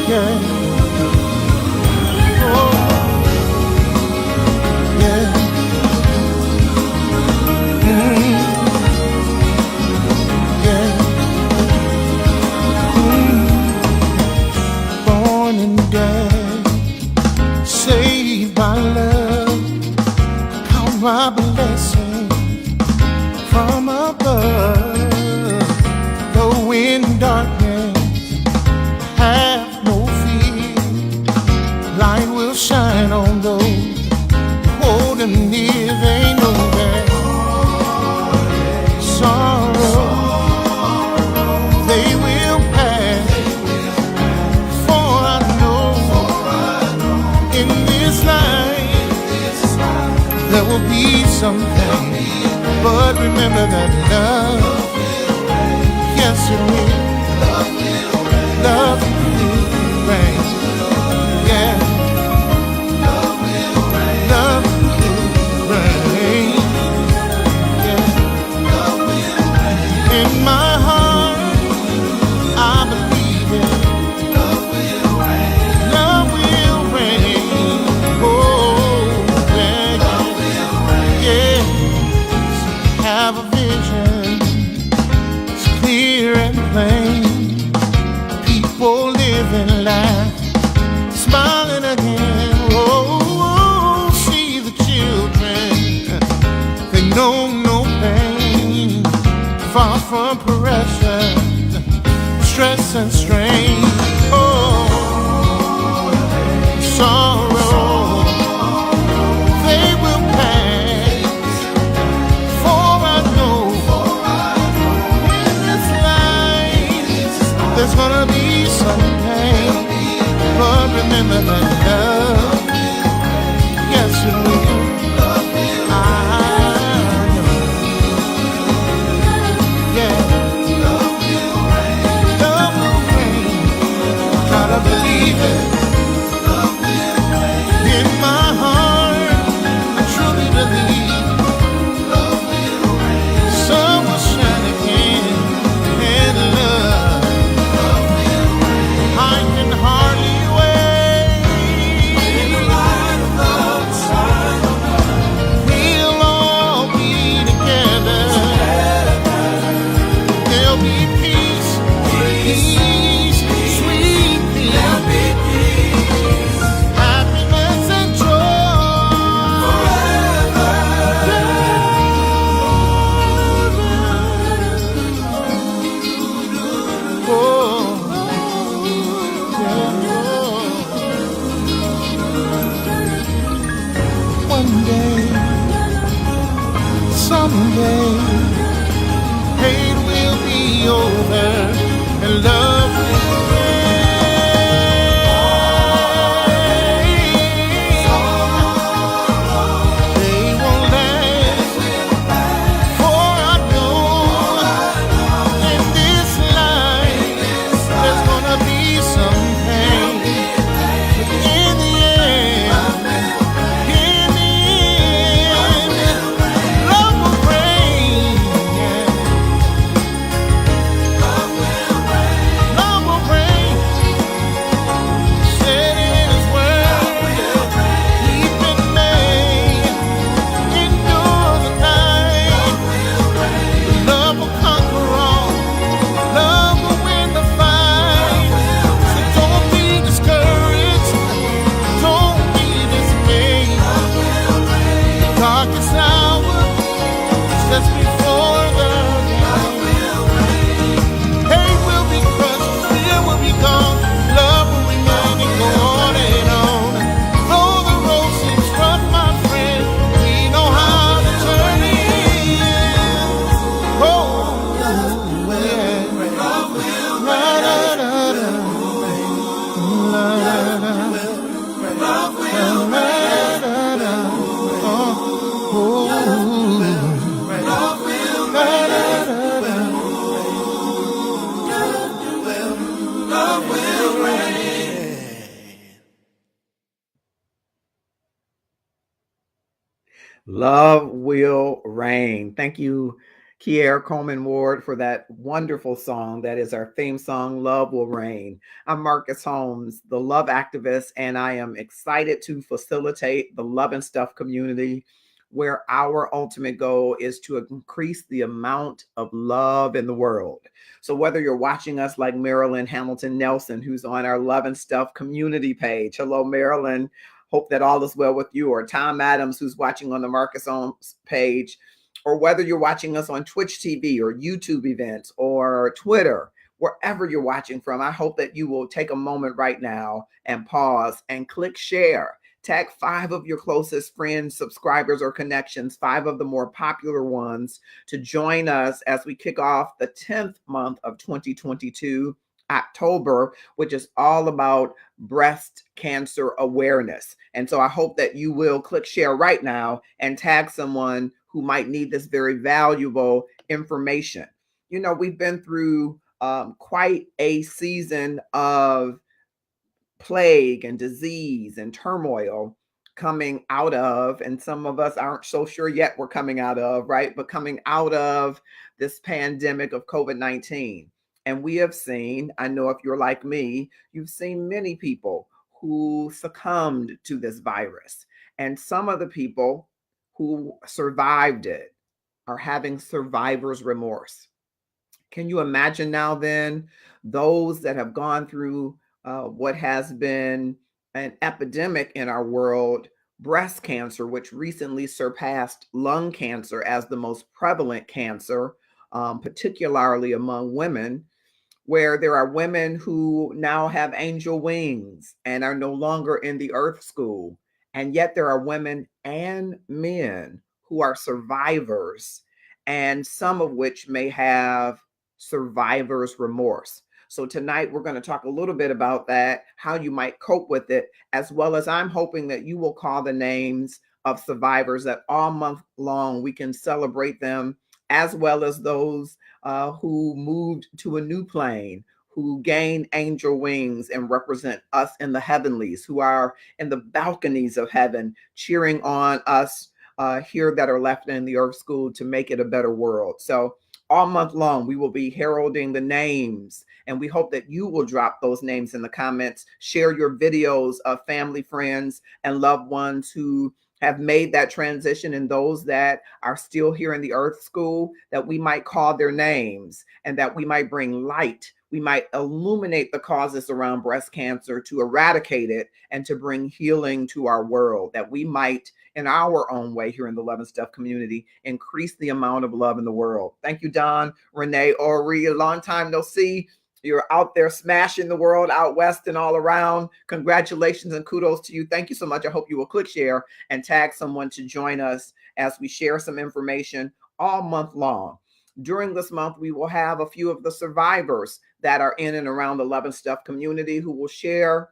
yeah. Oh, yeah. Yeah. Born and dead, saved by love, count my blessings from above. Though in darkness, have no fear. Light will shine on those who hold them near. They know that sorrow they will pass. For I know in this life there will be something. But remember that love, yes it will. Love will reign. Yeah. Love will reign. Yeah. In my heart, I believe it. Love will reign. Love will reign. Oh, yeah. Love will reign. Yeah. Have a vision. It's clear and plain. People living life, smiling again. Oh, see the children, they know no pain. Far from pressure, stress and strain. Oh, sorrow, they will pass. For I know in this life there's gonna be some pain. But remember that love, yes it will. I know. Yeah. Love will reign. Try to believe it. In my heart, I truly believe sun will shine again. And love, I can hardly wait. We'll all be together. There'll be peace, peace, sweet peace, happiness and joy. Oh, yeah. One day, someday, hate will be over and love will reign. They won't last, for I know in this life there's gonna be some pain. But in the end, love will reign. Yeah. Love will reign. Said in His word, weeping may endure the night. Love will conquer all. Love will win the fight. So don't be discouraged. Don't be dismayed. The darkest hour sets before the light. Hate will be crushed, fear will be gone, love will remain and go on and on. Though the road seems rough, my friend, we know how the journey ends. Oh, yeah. La-da-da-da. La-da-da. La-da-da. Oh, oh. La-da-da-da. Love will reign. Love will reign. Thank you, Kier Coleman Ward for that wonderful song. That is our theme song, Love Will Reign. I'm Marcus Holmes, the love activist, and I am excited to facilitate the Love and Stuff community where our ultimate goal is to increase the amount of love in the world. So whether you're watching us like Marilyn Hamilton Nelson, who's on our Love and Stuff community page. Hello, Marilyn. Hope that all is well with you. Or Tom Adams, who's watching on the Marcus Holmes page, or whether you're watching us on Twitch TV or YouTube events or Twitter, wherever you're watching from, I hope that you will take a moment right now and pause and click share. Tag 5 of your closest friends, subscribers, or connections, 5 of the more popular ones, to join us as we kick off the 10th month of 2022, October, which is all about breast cancer awareness. And so I hope that you will click share right now and tag someone who might need this very valuable information. You know, we've been through quite a season of plague and disease and turmoil coming out of, and some of us aren't so sure yet we're coming out of, right? But coming out of this pandemic of COVID-19. And we have seen, I know if you're like me, you've seen many people who succumbed to this virus. And some of the people who survived it are having survivor's remorse. Can you imagine now then those that have gone through what has been an epidemic in our world, breast cancer, which recently surpassed lung cancer as the most prevalent cancer, particularly among women, where there are women who now have angel wings and are no longer in the earth school. And yet there are women and men who are survivors, and some of which may have survivor's remorse. So tonight we're going to talk a little bit about that, how you might cope with it, as well as I'm hoping that you will call the names of survivors, that all month long we can celebrate them, as well as those who moved to a new plane, who gained angel wings and represent us in the heavenlies, who are in the balconies of heaven, cheering on us here that are left in the earth school to make it a better world. So all month long, we will be heralding the names, and we hope that you will drop those names in the comments. Share your videos of family, friends, and loved ones who have made that transition, and those that are still here in the earth school, that we might call their names and that we might bring light. We might illuminate the causes around breast cancer to eradicate it and to bring healing to our world, that we might, in our own way here in the Love and Stuff community, increase the amount of love in the world. Thank you, Don, Renee, Ori. A long time no see. You're out there smashing the world out west and all around. Congratulations and kudos to you. Thank you so much. I hope you will click share and tag someone to join us as we share some information all month long. During this month, we will have a few of the survivors that are in and around the Love and Stuff community who will share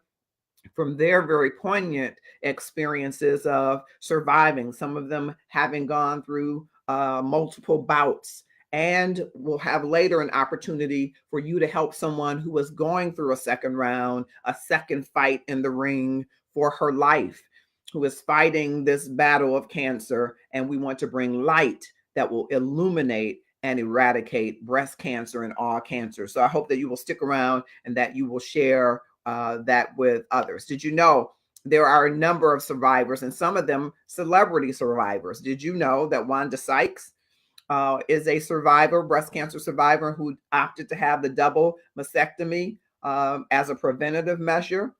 from their very poignant experiences of surviving, some of them having gone through multiple bouts. And we'll have later an opportunity for you to help someone who is going through a second round, a second fight in the ring for her life, who is fighting this battle of cancer. And we want to bring light that will illuminate and eradicate breast cancer and all cancer. So I hope that you will stick around and that you will share that with others. Did you know there are a number of survivors, and some of them celebrity survivors? Did you know that Wanda Sykes is a survivor, breast cancer survivor, who opted to have the double mastectomy as a preventative measure?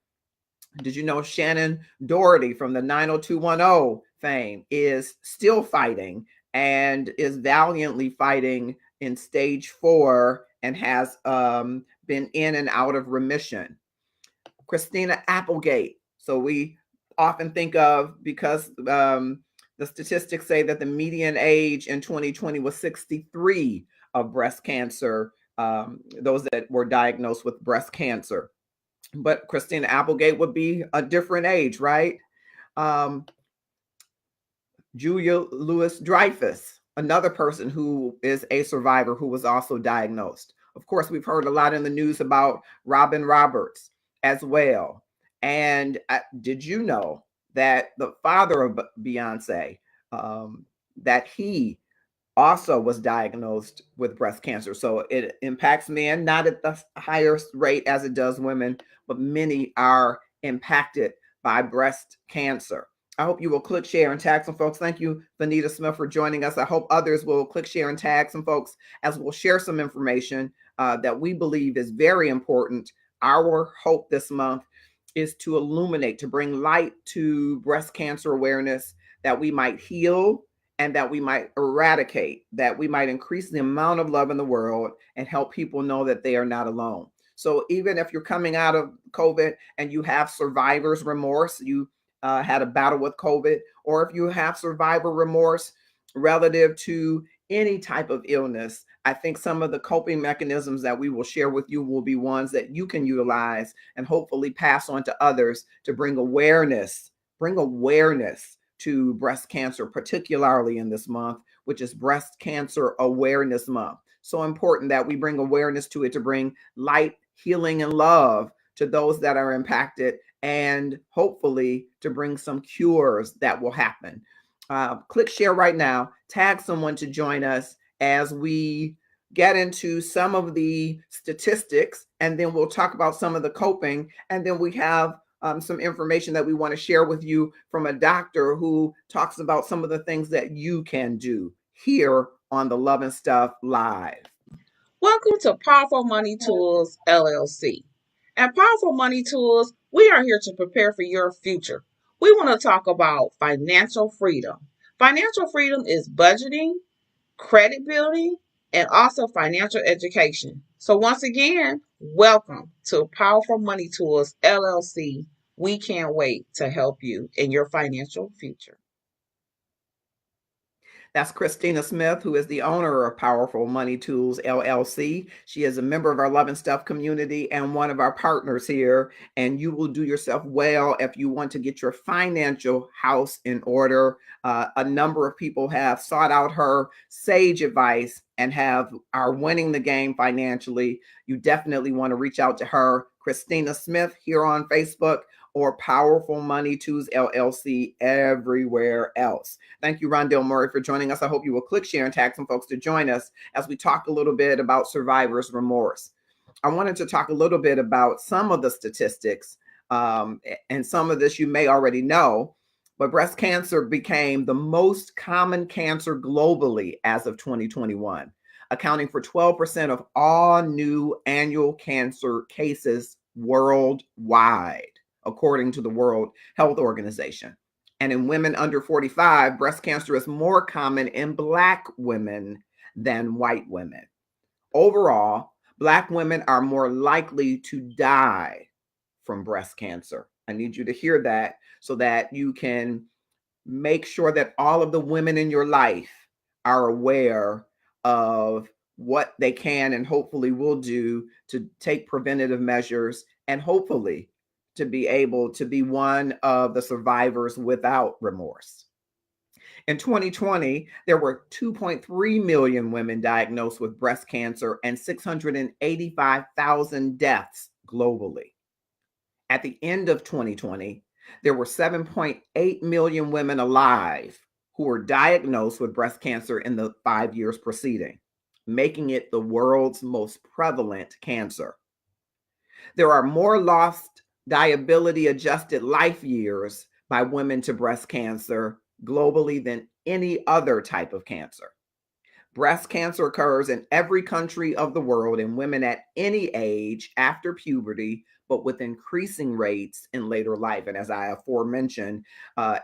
Did you know Shannon Doherty from the 90210 fame is still fighting and is valiantly fighting in stage 4 and has been in and out of remission? Christina Applegate. So we often think of, because the statistics say that the median age in 2020 was 63 of breast cancer, those that were diagnosed with breast cancer. But Christina Applegate would be a different age, right? Julia Louis Dreyfus, another person who is a survivor who was also diagnosed. Of course, we've heard a lot in the news about Robin Roberts as well. And did you know that the father of Beyonce, that he also was diagnosed with breast cancer. So it impacts men, not at the highest rate as it does women, but many are impacted by breast cancer. I hope you will click share and tag some folks. Thank you, Vanita Smith, for joining us. I hope others will click share and tag some folks as we'll share some information that we believe is very important. Our hope this month is to illuminate, to bring light to breast cancer awareness, that we might heal and that we might eradicate, that we might increase the amount of love in the world and help people know that they are not alone. So even if you're coming out of COVID and you have survivor's remorse, you had a battle with COVID, or if you have survivor remorse relative to any type of illness, I think some of the coping mechanisms that we will share with you will be ones that you can utilize and hopefully pass on to others to bring awareness to breast cancer, particularly in this month, which is Breast Cancer Awareness Month. So important that we bring awareness to it, to bring light, healing, and love to those that are impacted, and hopefully to bring some cures that will happen. Click share right now, tag someone to join us as we get into some of the statistics, and then we'll talk about some of the coping, and then we have some information that we want to share with you from a doctor who talks about some of the things that you can do here on the Love and Stuff Live. Welcome to Powerful Money Tools LLC. At Powerful Money Tools, we are here to prepare for your future. We want to talk about financial freedom. Financial freedom is budgeting, credit building, and also financial education. So, once again, welcome to Powerful Money Tools LLC. We can't wait to help you in your financial future. That's Christina Smith, who is the owner of Powerful Money Tools LLC. She is a member of our Love and Stuff community and one of our partners here. And you will do yourself well if you want to get your financial house in order. A number of people have sought out her sage advice and are winning the game financially. You definitely want to reach out to her, Christina Smith, here on Facebook, or Powerful Money Tools LLC everywhere else. Thank you, Rondell Murray, for joining us. I hope you will click share and tag some folks to join us as we talk a little bit about survivor's remorse. I wanted to talk a little bit about some of the statistics, and some of this you may already know, but breast cancer became the most common cancer globally as of 2021, accounting for 12% of all new annual cancer cases worldwide, according to the World Health Organization. And in women under 45, breast cancer is more common in Black women than white women. Overall, Black women are more likely to die from breast cancer. I need you to hear that so that you can make sure that all of the women in your life are aware of what they can and hopefully will do to take preventative measures, and hopefully to be able to be one of the survivors without remorse. In 2020, there were 2.3 million women diagnosed with breast cancer and 685,000 deaths globally. At the end of 2020, there were 7.8 million women alive who were diagnosed with breast cancer in the 5 years preceding, making it the world's most prevalent cancer. There are more lost disability adjusted life years by women to breast cancer globally than any other type of cancer. Breast cancer occurs in every country of the world in women at any age after puberty, but with increasing rates in later life. And as I aforementioned,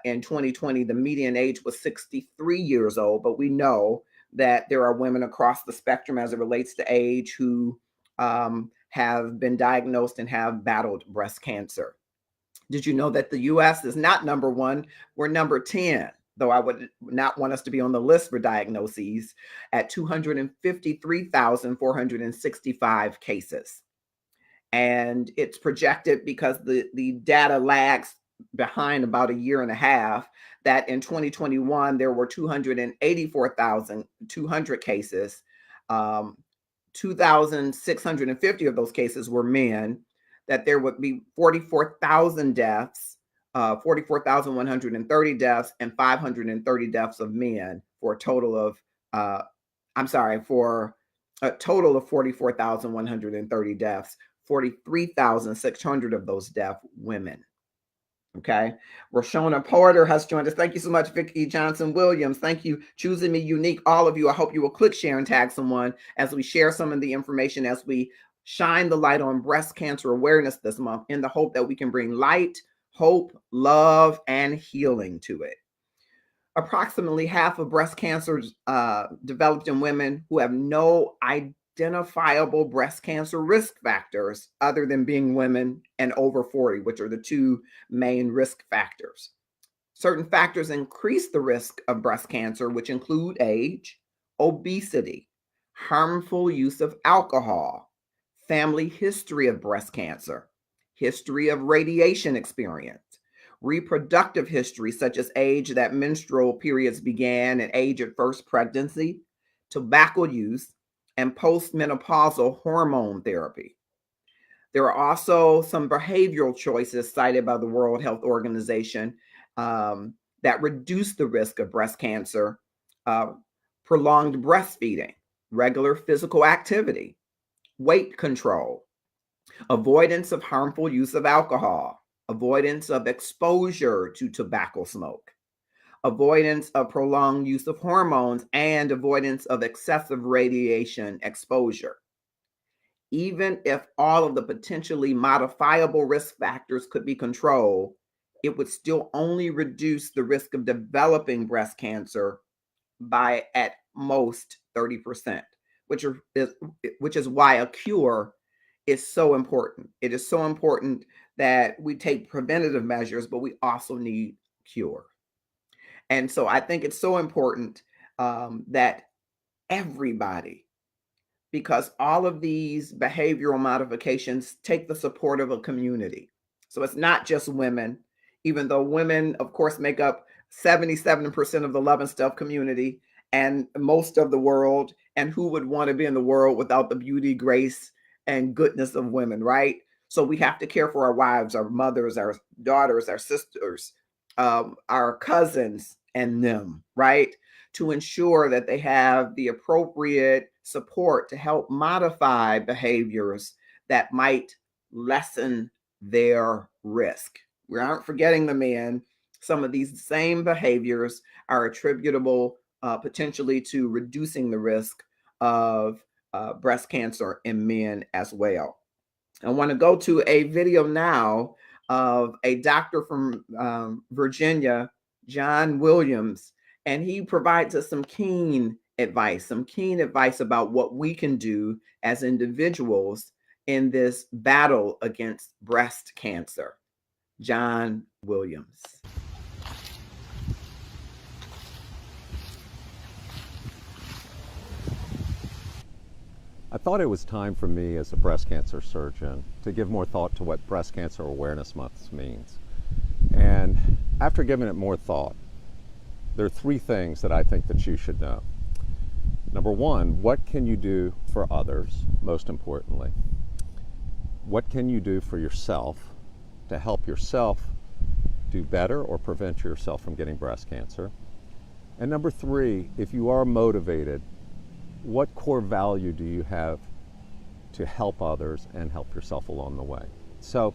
in 2020, the median age was 63 years old, but we know that there are women across the spectrum as it relates to age who have been diagnosed and have battled breast cancer. Did you know that the US is not number one? We're number 10, though I would not want us to be on the list for diagnoses, at 253,465 cases. And it's projected, because the data lags behind about a year and a half, that in 2021, there were 284,200 cases. 2,650 of those cases were men, that there would be 44,000 deaths, 44,130 deaths, and 530 deaths of men, for a total of I'm sorry, for a total of 44,130 deaths, 43,600 of those deaths women. Okay. Roshona Porter has joined us. Thank you so much, Vicki Johnson Williams. Thank you, choosing me unique. All of you. I hope you will click share and tag someone as we share some of the information, as we shine the light on breast cancer awareness this month, in the hope that we can bring light, hope, love, and healing to it. Approximately half of breast cancers developed in women who have no identifiable breast cancer risk factors other than being women and over 40, which are the two main risk factors. Certain factors increase the risk of breast cancer, which include age, obesity, harmful use of alcohol, family history of breast cancer, history of radiation experience, reproductive history, such as age that menstrual periods began and age at first pregnancy, tobacco use, and postmenopausal hormone therapy. There are also some behavioral choices cited by the World Health Organization that reduce the risk of breast cancer: prolonged breastfeeding, regular physical activity, weight control, avoidance of harmful use of alcohol, avoidance of exposure to tobacco smoke, avoidance of prolonged use of hormones, and avoidance of excessive radiation exposure. Even if all of the potentially modifiable risk factors could be controlled, it would still only reduce the risk of developing breast cancer by at most 30%, which is why a cure is so important. It is so important that we take preventative measures, but we also need cure. And so I think it's so important that everybody, because all of these behavioral modifications take the support of a community. So it's not just women, even though women, of course, make up 77% of the Love and Stuff community and most of the world. And who would want to be in the world without the beauty, grace, and goodness of women, right? So we have to care for our wives, our mothers, our daughters, our sisters, our cousins, and them, right? To ensure that they have the appropriate support to help modify behaviors that might lessen their risk. We aren't forgetting the men. Some of these same behaviors are attributable potentially to reducing the risk of breast cancer in men as well. I want to go to a video now of a doctor from Virginia, John Williams, and he provides us some keen advice about what we can do as individuals in this battle against breast cancer. John Williams. I thought it was time for me as a breast cancer surgeon to give more thought to what Breast Cancer Awareness Month means. And after giving it more thought, there are three things that I think that you should know. Number one, what can you do for others, most importantly? What can you do for yourself to help yourself do better or prevent yourself from getting breast cancer? And number three, if you are motivated, what core value do you have to help others and help yourself along the way? So,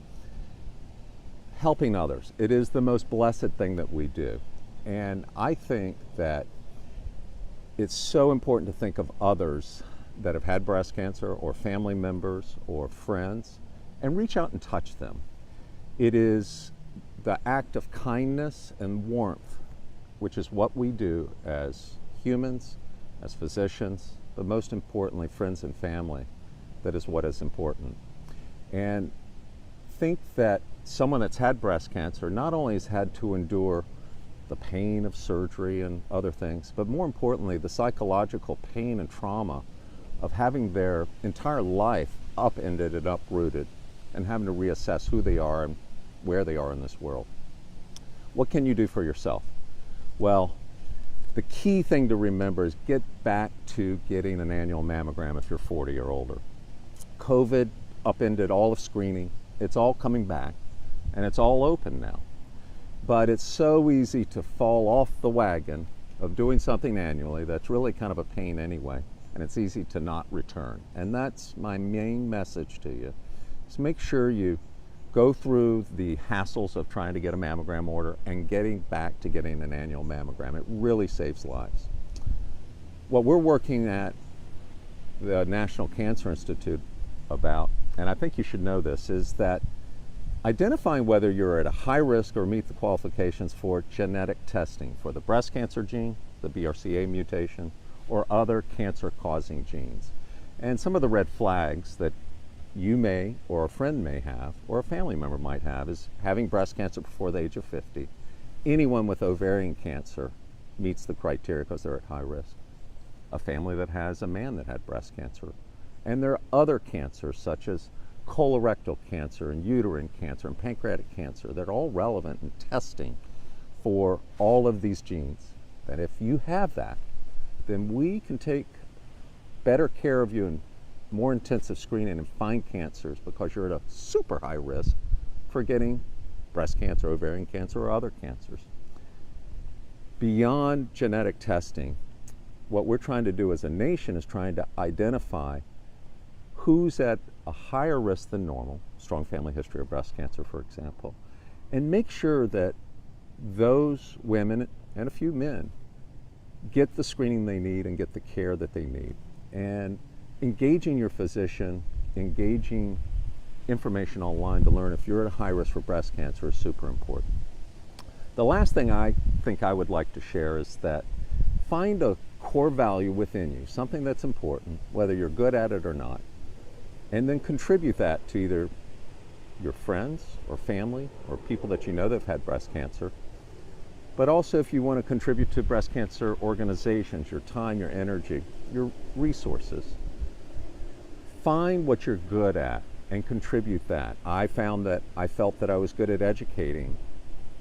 helping others, it is the most blessed thing that we do. And I think that it's so important to think of others that have had breast cancer, or family members or friends, and reach out and touch them. It is the act of kindness and warmth, which is what we do as humans, as physicians, but most importantly, friends and family. That is what is important. And think that someone that's had breast cancer not only has had to endure the pain of surgery and other things, but more importantly, the psychological pain and trauma of having their entire life upended and uprooted and having to reassess who they are and where they are in this world. What can you do for yourself? Well, the key thing to remember is get back to getting an annual mammogram if you're 40 or older. COVID upended all of screening. It's all coming back, and it's all open now. But it's so easy to fall off the wagon of doing something annually that's really kind of a pain anyway, and it's easy to not return. And that's my main message to you. Is make sure you go through the hassles of trying to get a mammogram order and getting back to getting an annual mammogram. It really saves lives. What we're working at the National Cancer Institute about, and I think you should know this, is that identifying whether you're at a high risk or meet the qualifications for genetic testing for the breast cancer gene, the BRCA mutation, or other cancer-causing genes. And some of the red flags that you may, or a friend may have, or a family member might have, is having breast cancer before the age of 50. Anyone with ovarian cancer meets the criteria because they're at high risk. A family that has a man that had breast cancer. And there are other cancers such as colorectal cancer and uterine cancer and pancreatic cancer that are all relevant in testing for all of these genes. That if you have that, then we can take better care of you and more intensive screening and find cancers because you're at a super high risk for getting breast cancer, ovarian cancer, or other cancers. Beyond genetic testing, what we're trying to do as a nation is trying to identify who's at a higher risk than normal, strong family history of breast cancer, for example, and make sure that those women and a few men get the screening they need and get the care that they need. And engaging your physician, engaging information online to learn if you're at a high risk for breast cancer is super important. The last thing I think I would like to share is that find a core value within you, something that's important, whether you're good at it or not, and then contribute that to either your friends or family or people that you know that have had breast cancer. But also if you want to contribute to breast cancer organizations, your time, your energy, your resources, find what you're good at and contribute that. I found that I felt that I was good at educating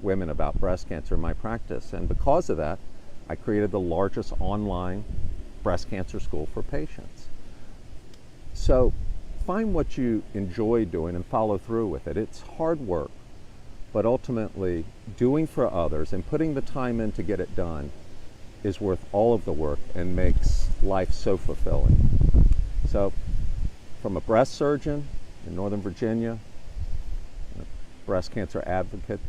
women about breast cancer in my practice, and because of that, I created the largest online breast cancer school for patients. So find what you enjoy doing and follow through with it. It's hard work, but ultimately doing for others and putting the time in to get it done is worth all of the work and makes life so fulfilling. So from a breast surgeon in Northern Virginia, a breast cancer advocate,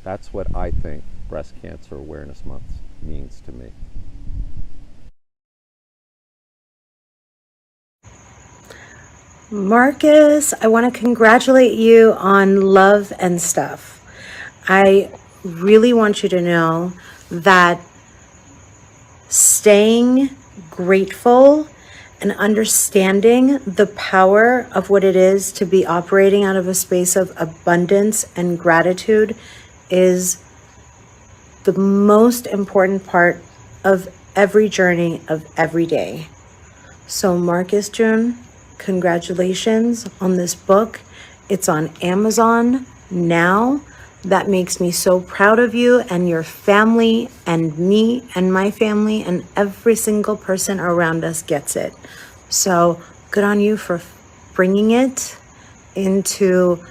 that's what I think Breast Cancer Awareness Month means to me. Marcus, I want to congratulate you on Love and Stuff. I really want you to know that staying grateful and understanding the power of what it is to be operating out of a space of abundance and gratitude is the most important part of every journey of every day. So Marcus June, congratulations on this book. It's on Amazon now. That makes me so proud of you and your family and me and my family, and every single person around us gets it. So good on you for bringing it into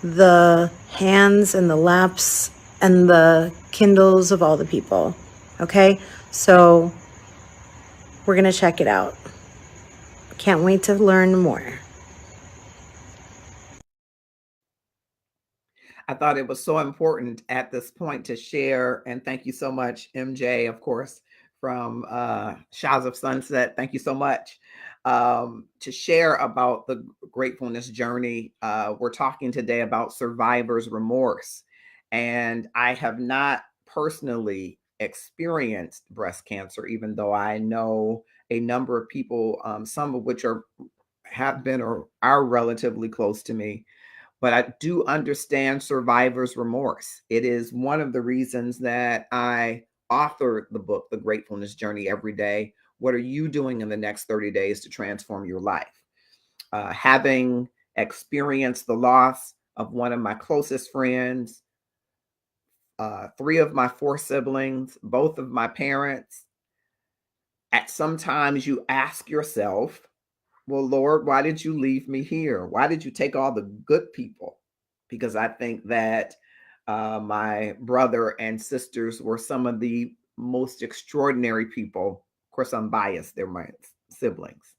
the hands and the laps and the Kindles of all the people. Okay, so we're gonna check it out. Can't wait to learn more. I thought it was so important at this point to share, and thank you so much, MJ, of course, from Showers of Sunset. Thank you so much to share about the gratefulness journey. We're talking today about survivor's remorse, and I have not personally experienced breast cancer, even though I know a number of people, some of which have been or are relatively close to me. But I do understand survivor's remorse. It is one of the reasons that I authored the book, The Gratefulness Journey Every Day. What are you doing in the next 30 days to transform your life? Having experienced the loss of one of my closest friends, three of my four siblings, both of my parents, at sometimes you ask yourself, well, Lord, why did you leave me here? Why did you take all the good people? Because I think that my brother and sisters were some of the most extraordinary people. Of course, I'm biased, they're my siblings.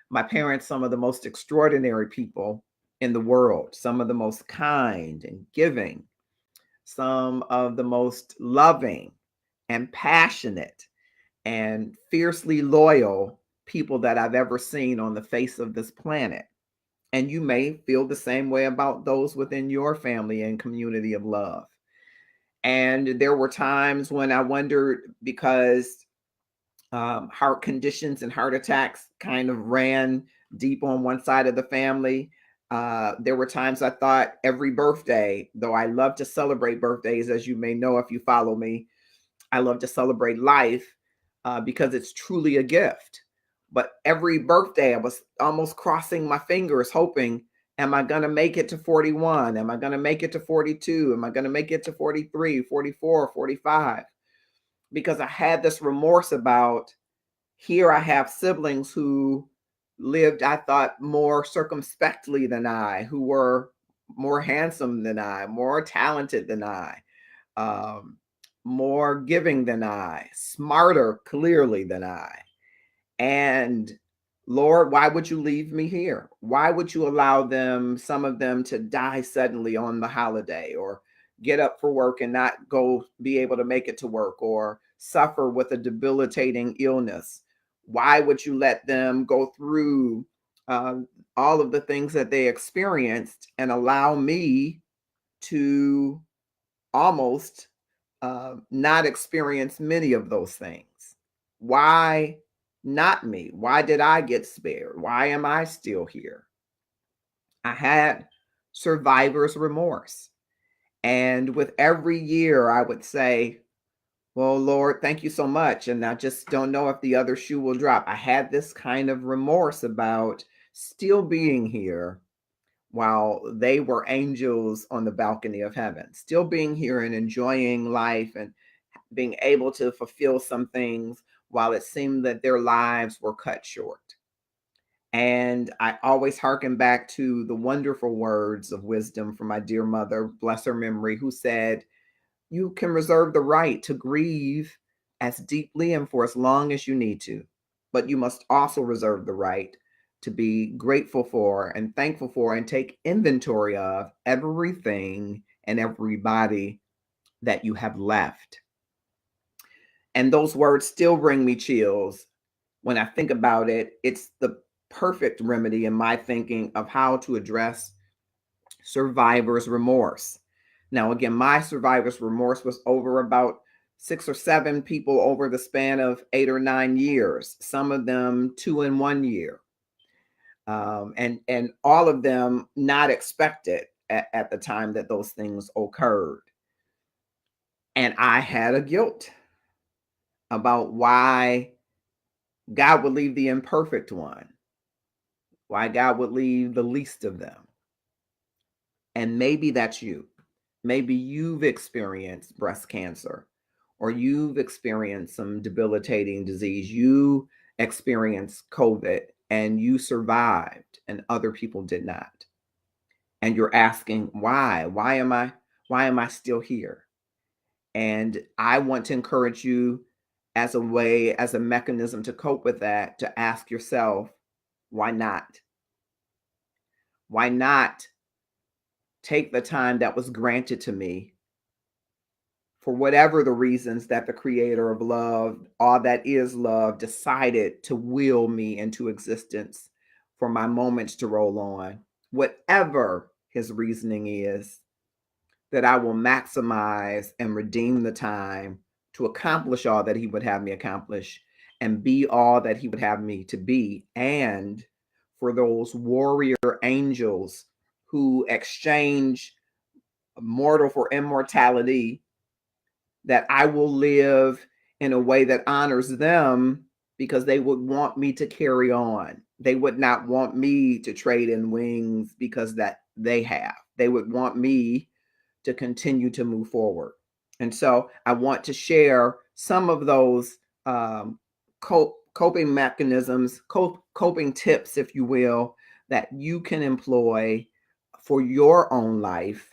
My parents, some of the most extraordinary people in the world, some of the most kind and giving, some of the most loving and passionate and fiercely loyal people that I've ever seen on the face of this planet. And you may feel the same way about those within your family and community of love. And there were times when I wondered, because heart conditions and heart attacks kind of ran deep on one side of the family. There were times I thought every birthday, though I love to celebrate birthdays, as you may know if you follow me, I love to celebrate life because it's truly a gift. But every birthday, I was almost crossing my fingers, hoping, am I going to make it to 41? Am I going to make it to 42? Am I going to make it to 43, 44, 45? Because I had this remorse about, here I have siblings who lived, I thought, more circumspectly than I, who were more handsome than I, more talented than I, um, more giving than I, smarter clearly than I. And Lord, why would you leave me here? Why would you allow them, some of them, to die suddenly on the holiday, or get up for work and not go be able to make it to work, or suffer with a debilitating illness? Why would you let them go through all of the things that they experienced and allow me to almost not experience many of those things? Why not me? Why did I get spared? Why am I still here? I had survivor's remorse. And with every year, I would say, well, Lord, thank you so much. And I just don't know if the other shoe will drop. I had this kind of remorse about still being here while they were angels on the balcony of heaven, still being here and enjoying life and being able to fulfill some things while it seemed that their lives were cut short. And I always hearken back to the wonderful words of wisdom from my dear mother, bless her memory, who said, you can reserve the right to grieve as deeply and for as long as you need to, but you must also reserve the right to be grateful for and thankful for and take inventory of everything and everybody that you have left. And those words still bring me chills when I think about it. It's the perfect remedy in my thinking of how to address survivor's remorse. Now, again, my survivor's remorse was over about 6 or 7 people over the span of 8 or 9 years, some of them 2 in 1 year. And all of them not expected at the time that those things occurred. And I had a guilt about why God would leave the imperfect one, why God would leave the least of them. And maybe that's you. Maybe you've experienced breast cancer, or you've experienced some debilitating disease. You experienced COVID and you survived and other people did not. And you're asking, why? Why am I still here? And I want to encourage you, as a way, as a mechanism to cope with that, to ask yourself, why not? Why not take the time that was granted to me, for whatever the reasons that the creator of love, all that is love, decided to will me into existence, for my moments to roll on, whatever his reasoning is, that I will maximize and redeem the time to accomplish all that he would have me accomplish and be all that he would have me to be. And for those warrior angels who exchange mortal for immortality, that I will live in a way that honors them, because they would want me to carry on. They would not want me to trade in wings because that they have. They would want me to continue to move forward. And so I want to share some of those coping mechanisms, coping tips, if you will, that you can employ for your own life,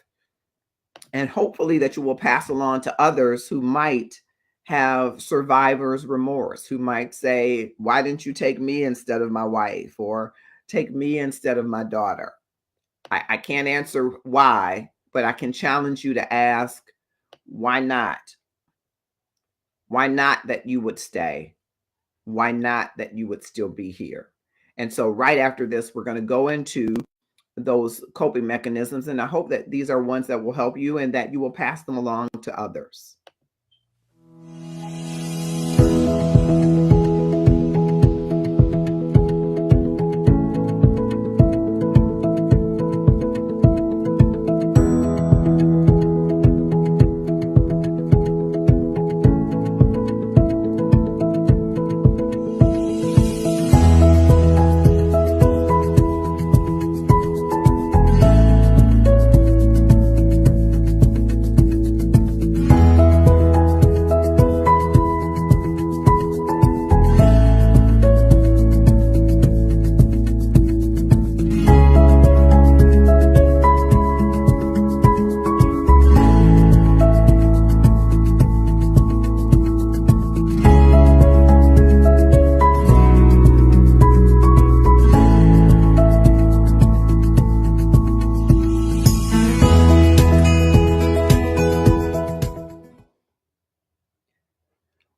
and hopefully that you will pass along to others who might have survivor's remorse who might say, why didn't you take me instead of my wife, or take me instead of my daughter? I can't answer why, but I can challenge you to ask, why not? Why not that you would stay? Why not that you would still be here? And so right after this, we're going to go into those coping mechanisms. And I hope that these are ones that will help you and that you will pass them along to others.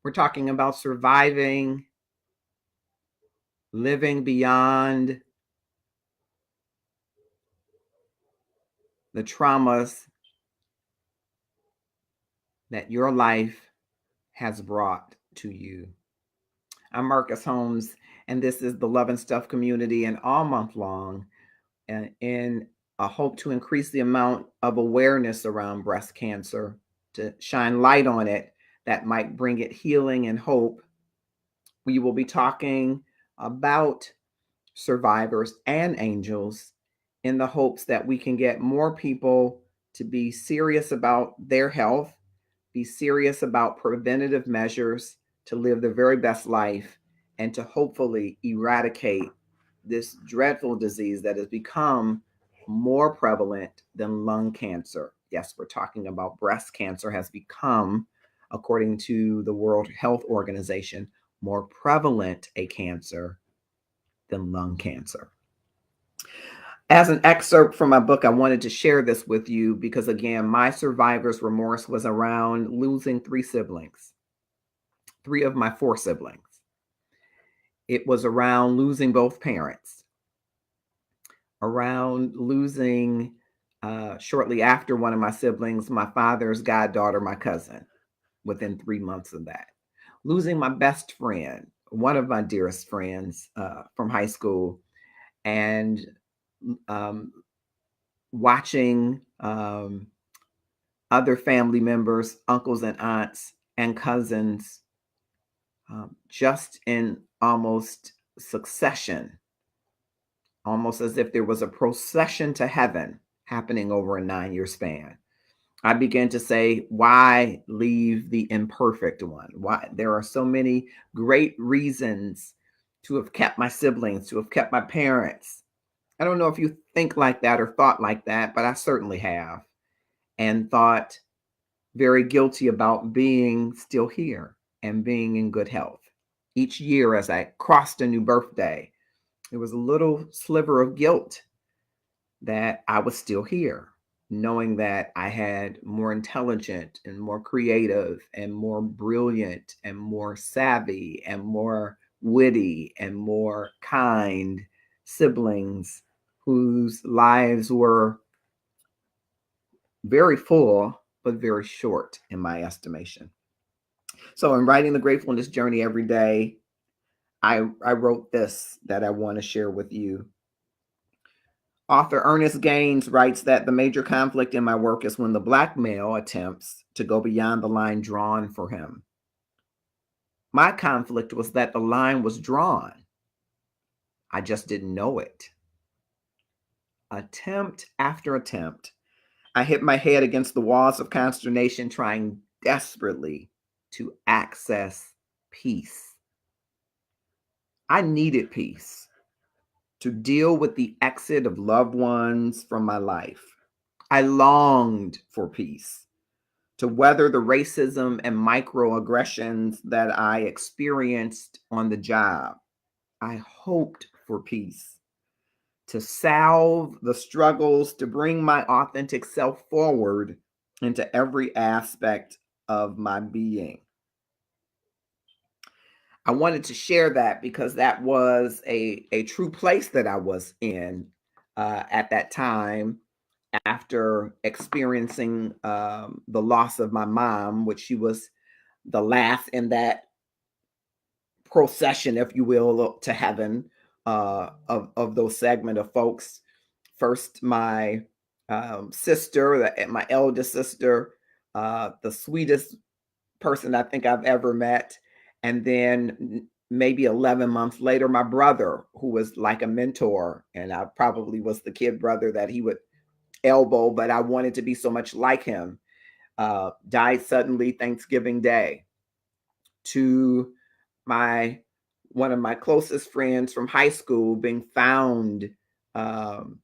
We're talking about surviving, living beyond the traumas that your life has brought to you. I'm Marcus Holmes, and this is the Love and Stuff community, and all month long, in a hope to increase the amount of awareness around breast cancer, to shine light on it that might bring it healing and hope. We will be talking about survivors and angels in the hopes that we can get more people to be serious about their health, be serious about preventative measures to live their very best life, and to hopefully eradicate this dreadful disease that has become more prevalent than lung cancer. Yes, we're talking about breast cancer has become, according to the World Health Organization, more prevalent a cancer than lung cancer. As an excerpt from my book, I wanted to share this with you because, again, my survivor's remorse was around losing 3 siblings, 3 of my 4 siblings. It was around losing both parents, around losing, shortly after one of my siblings, my father's goddaughter, my cousin, within 3 months of that. Losing my best friend, one of my dearest friends from high school, and watching other family members, uncles and aunts and cousins, just in almost succession, almost as if there was a procession to heaven happening over a 9-year span. I began to say, why leave the imperfect one? Why? There are so many great reasons to have kept my siblings, to have kept my parents. I don't know if you think like that or thought like that, but I certainly have, and thought very guilty about being still here and being in good health. Each year as I crossed a new birthday, there was a little sliver of guilt that I was still here, knowing that I had more intelligent and more creative and more brilliant and more savvy and more witty and more kind siblings whose lives were very full, but very short in my estimation. So in writing The Gratefulness Journey every day, I wrote this that I want to share with you. Author Ernest Gaines writes that the major conflict in my work is when the Black male attempts to go beyond the line drawn for him. My conflict was that the line was drawn. I just didn't know it. Attempt after attempt, I hit my head against the walls of consternation, trying desperately to access peace. I needed peace to deal with the exit of loved ones from my life. I longed for peace to weather the racism and microaggressions that I experienced on the job. I hoped for peace, to salve the struggles, to bring my authentic self forward into every aspect of my being. I wanted to share that because that was a true place that I was in at that time after experiencing the loss of my mom, which she was the last in that procession, if you will, to heaven of those segment of folks. First, my sister, my eldest sister, the sweetest person I think I've ever met. And then maybe 11 months later, my brother, who was like a mentor, and I probably was the kid brother that he would elbow, but I wanted to be so much like him, died suddenly Thanksgiving Day. To my one of my closest friends from high school being found um,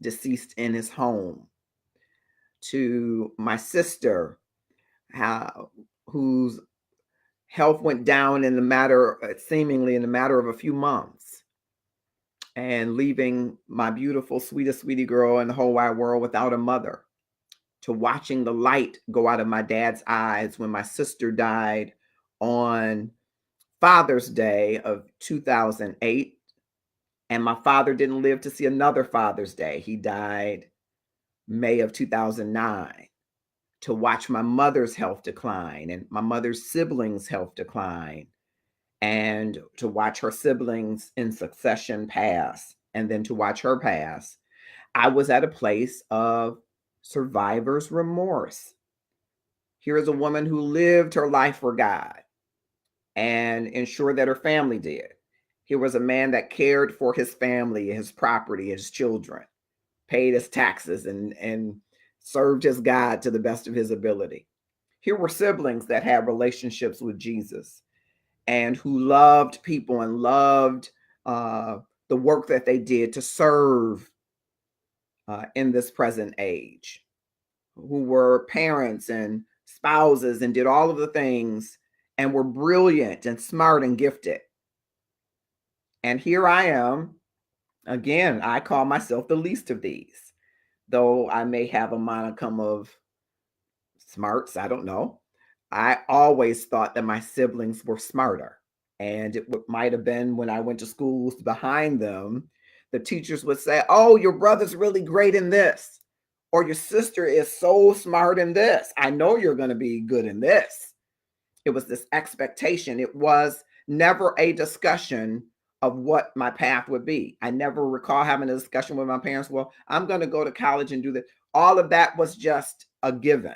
deceased in his home. To my sister, whose health went down in the matter, seemingly in the matter of a few months, and leaving my beautiful, sweetest, sweetie girl in the whole wide world without a mother. To watching the light go out of my dad's eyes when my sister died on Father's Day of 2008. And my father didn't live to see another Father's Day. He died May of 2009. To watch my mother's health decline and my mother's siblings' health decline, and to watch her siblings in succession pass, and then to watch her pass, I was at a place of survivor's remorse. Here is a woman who lived her life for God and ensured that her family did. Here was a man that cared for his family, his property, his children, paid his taxes, and served his God to the best of his ability. Here were siblings that had relationships with Jesus and who loved people and loved the work that they did to serve in this present age, who were parents and spouses and did all of the things and were brilliant and smart and gifted. And here I am. Again, I call myself the least of these, though I may have a monicum of smarts. I don't know. I always thought that my siblings were smarter. And it might have been when I went to schools behind them, the teachers would say, "Oh, your brother's really great in this," or "Your sister is so smart in this. I know you're going to be good in this." It was this expectation. It was never a discussion of what my path would be. I never recall having a discussion with my parents. Well, I'm going to go to college and do this. All of that was just a given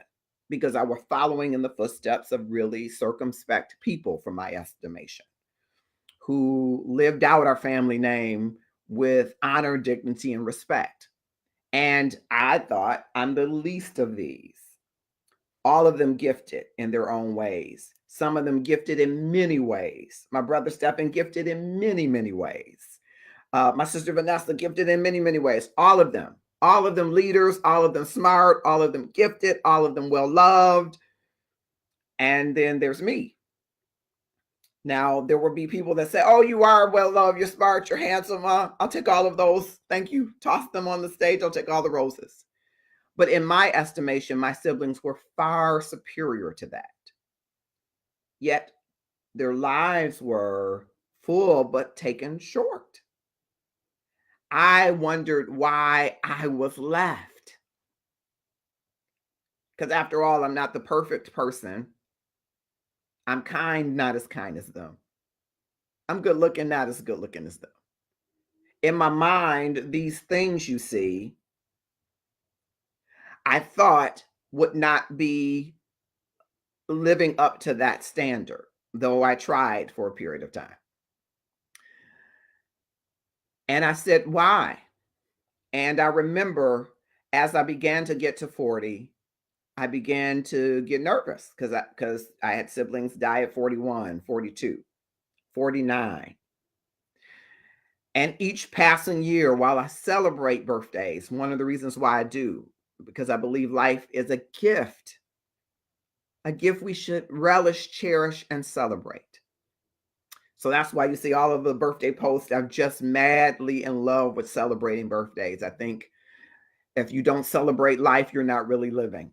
because I was following in the footsteps of really circumspect people, from my estimation, who lived out our family name with honor, dignity, and respect. And I thought, I'm the least of these. All of them gifted in their own ways. Some of them gifted in many ways. My brother Stephen gifted in many, many ways. My sister Vanessa gifted in many, many ways. All of them leaders, all of them smart, all of them gifted, all of them well loved. And then there's me. Now, there will be people that say, "Oh, you are well loved, you're smart, you're handsome." I'll take all of those. Thank you. Toss them on the stage. I'll take all the roses. But in my estimation, my siblings were far superior to that. Yet their lives were full but taken short. I wondered why I was left. Because after all, I'm not the perfect person. I'm kind, not as kind as them. I'm good looking, not as good looking as them. In my mind, these things you see, I thought would not be living up to that standard, though I tried for a period of time. And I said, why? And I remember as I began to get to 40, I began to get nervous because I had siblings die at 41, 42, 49. And each passing year, while I celebrate birthdays, one of the reasons why I do, because I believe life is a gift. a gift we should relish, cherish, and celebrate. So that's why you see all of the birthday posts are just madly in love with celebrating birthdays. I think if you don't celebrate life, you're not really living.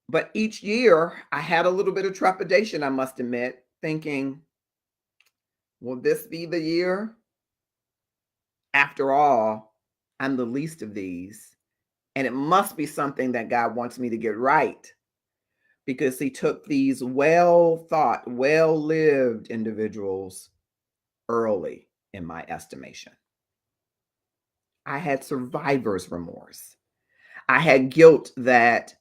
But each year, I had a little bit of trepidation, I must admit, thinking, will this be the year? After all, I'm the least of these. And it must be something that God wants me to get right, because He took these well thought, well lived individuals early, in my estimation. I had survivor's remorse. I had guilt that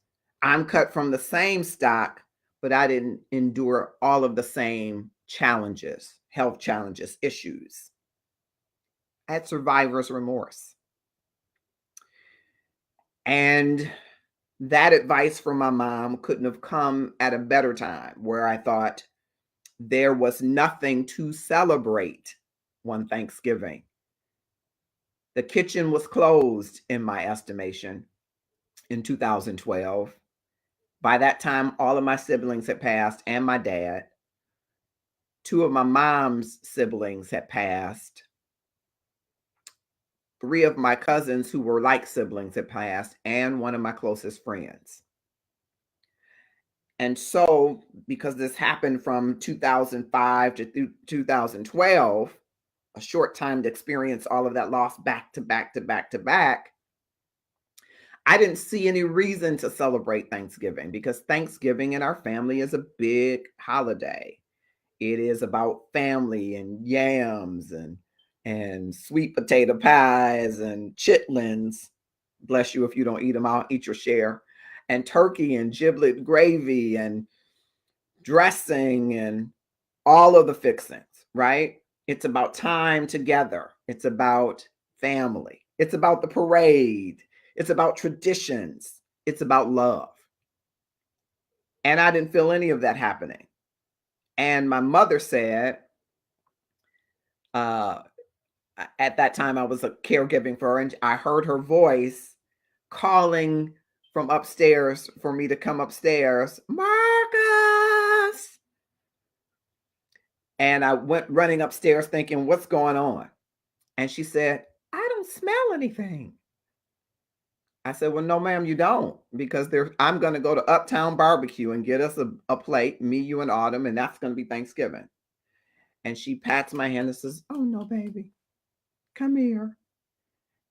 I'm cut from the same stock, but I didn't endure all of the same challenges, health challenges, issues. I had survivor's remorse. And that advice from my mom couldn't have come at a better time, where I thought there was nothing to celebrate one Thanksgiving. The kitchen was closed, in my estimation, in 2012. By that time, all of my siblings had passed and my dad. Two of my mom's siblings had passed. Three of my cousins who were like siblings had passed, and one of my closest friends. And so, because this happened from 2005 to 2012, a short time to experience all of that loss back to back to back to back, I didn't see any reason to celebrate Thanksgiving, because Thanksgiving in our family is a big holiday. It is about family and yams and sweet potato pies and chitlins. Bless you if you don't eat them, I'll eat your share. And turkey and giblet gravy and dressing and all of the fixings, right? It's about time together. It's about family. It's about the parade. It's about traditions. It's about love. And I didn't feel any of that happening. And my mother said, at that time I was a caregiving for her, and I heard her voice calling from upstairs for me to come upstairs, Marcus. And I went running upstairs thinking, what's going on? And she said, I don't smell anything. I said, well, no, ma'am, you don't, because I'm going to go to Uptown Barbecue and get us a plate, me, you, and Autumn, and that's going to be Thanksgiving. And she pats my hand and says, oh, no, baby, come here.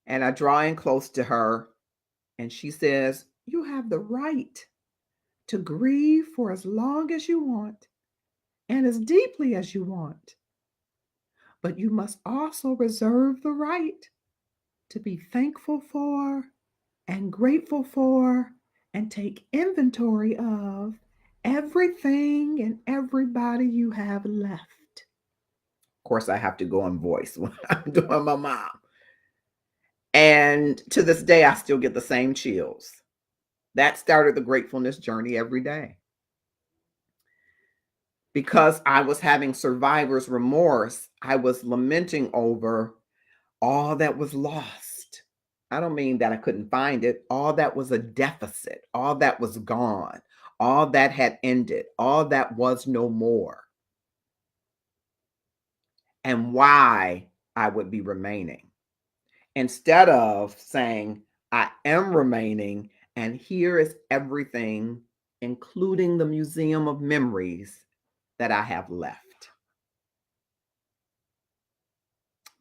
And I draw in close to her, and she says, you have the right to grieve for as long as you want and as deeply as you want. But you must also reserve the right to be thankful for and grateful for and take inventory of everything and everybody you have left. Of course, I have to go on voice when I'm doing my mom. And to this day, I still get the same chills. That started the gratefulness journey every day. Because I was having survivor's remorse, I was lamenting over all that was lost. I don't mean that I couldn't find it. All that was a deficit, all that was gone, all that had ended, all that was no more. And why I would be remaining. Instead of saying, I am remaining, and here is everything, including the museum of memories that I have left.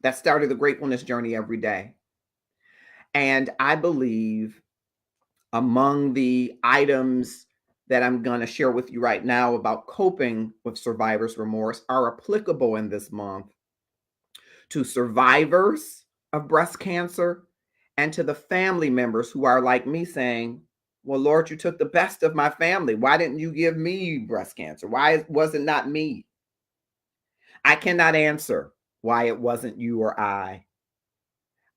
That started the gratefulness journey every day. And I believe among the items that I'm going to share with you right now about coping with survivor's remorse are applicable in this month to survivors of breast cancer and to the family members who are like me saying, well, Lord, you took the best of my family. Why didn't you give me breast cancer? Why was it not me? I cannot answer why it wasn't you or I.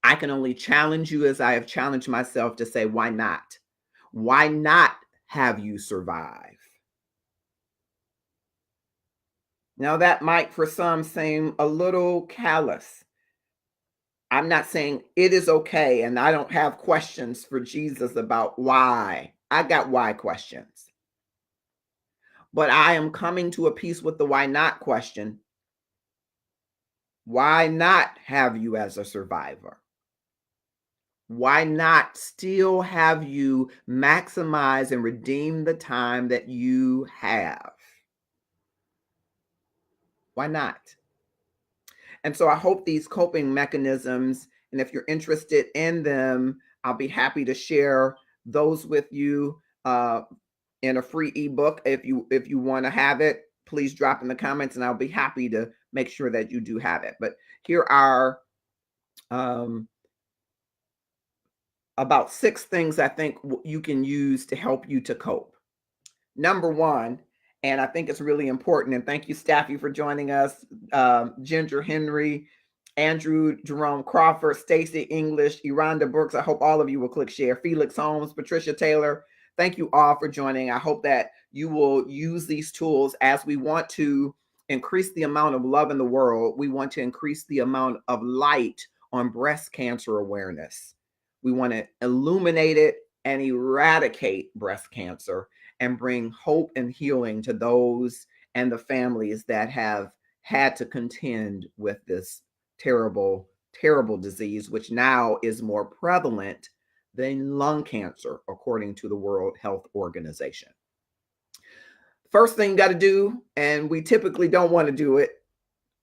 I can only challenge you as I have challenged myself to say, why not? Why not have you survive? Now, that might for some seem a little callous. I'm not saying it is okay, and I don't have questions for Jesus about why I got why questions. But I am coming to a peace with the why not question. Why not have you as a survivor? Why not still have you maximize and redeem the time that you have? Why not? And so I hope these coping mechanisms, and if you're interested in them, I'll be happy to share those with you in a free ebook. If you want to have it, please drop in the comments, and I'll be happy to make sure that you do have it. But here are about 6 things I think you can use to help you to cope. Number 1, and I think it's really important, and thank you, Staffy, for joining us, Ginger Henry, Andrew Jerome Crawford, Stacy English, Ironda Brooks. I hope all of you will click share. Felix Holmes, Patricia Taylor. Thank you all for joining. I hope that you will use these tools as we want to increase the amount of love in the world. We want to increase the amount of light on breast cancer awareness. We want to illuminate it and eradicate breast cancer and bring hope and healing to those and the families that have had to contend with this terrible, terrible disease, which now is more prevalent than lung cancer, according to the World Health Organization. First thing you got to do, and we typically don't want to do it,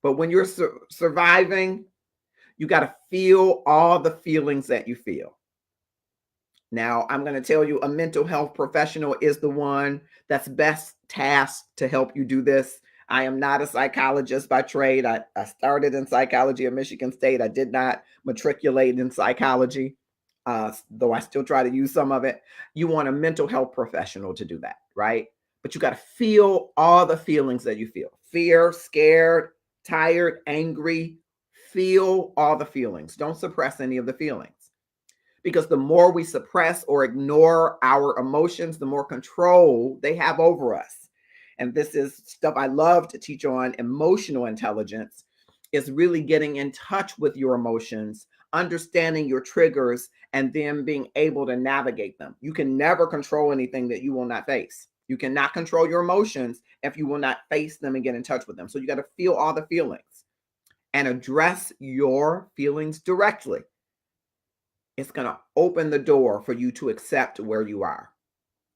but when you're surviving, you got to feel all the feelings that you feel. Now, I'm going to tell you, a mental health professional is the one that's best tasked to help you do this. I am not a psychologist by trade. I started in psychology at Michigan State. I did not matriculate in psychology, though I still try to use some of it. You want a mental health professional to do that, right? But you got to feel all the feelings that you feel. Fear, scared, tired, angry. Feel all the feelings. Don't suppress any of the feelings. Because the more we suppress or ignore our emotions, the more control they have over us. And this is stuff I love to teach on. Emotional intelligence is really getting in touch with your emotions, understanding your triggers, and then being able to navigate them. You can never control anything that you will not face. You cannot control your emotions if you will not face them and get in touch with them. So you got to feel all the feelings and address your feelings directly. It's going to open the door for you to accept where you are.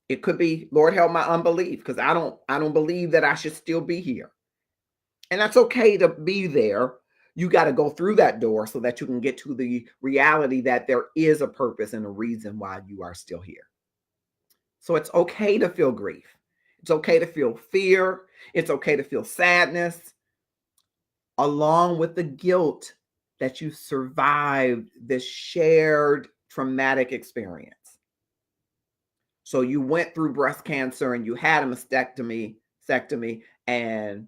It could be, Lord, help my unbelief, because I don't believe that I should still be here. And that's okay to be there. You got to go through that door so that you can get to the reality that there is a purpose and a reason why you are still here. So it's okay to feel grief. It's okay to feel fear. It's okay to feel sadness, along with the guilt that you survived this shared traumatic experience. So you went through breast cancer and you had a mastectomy, and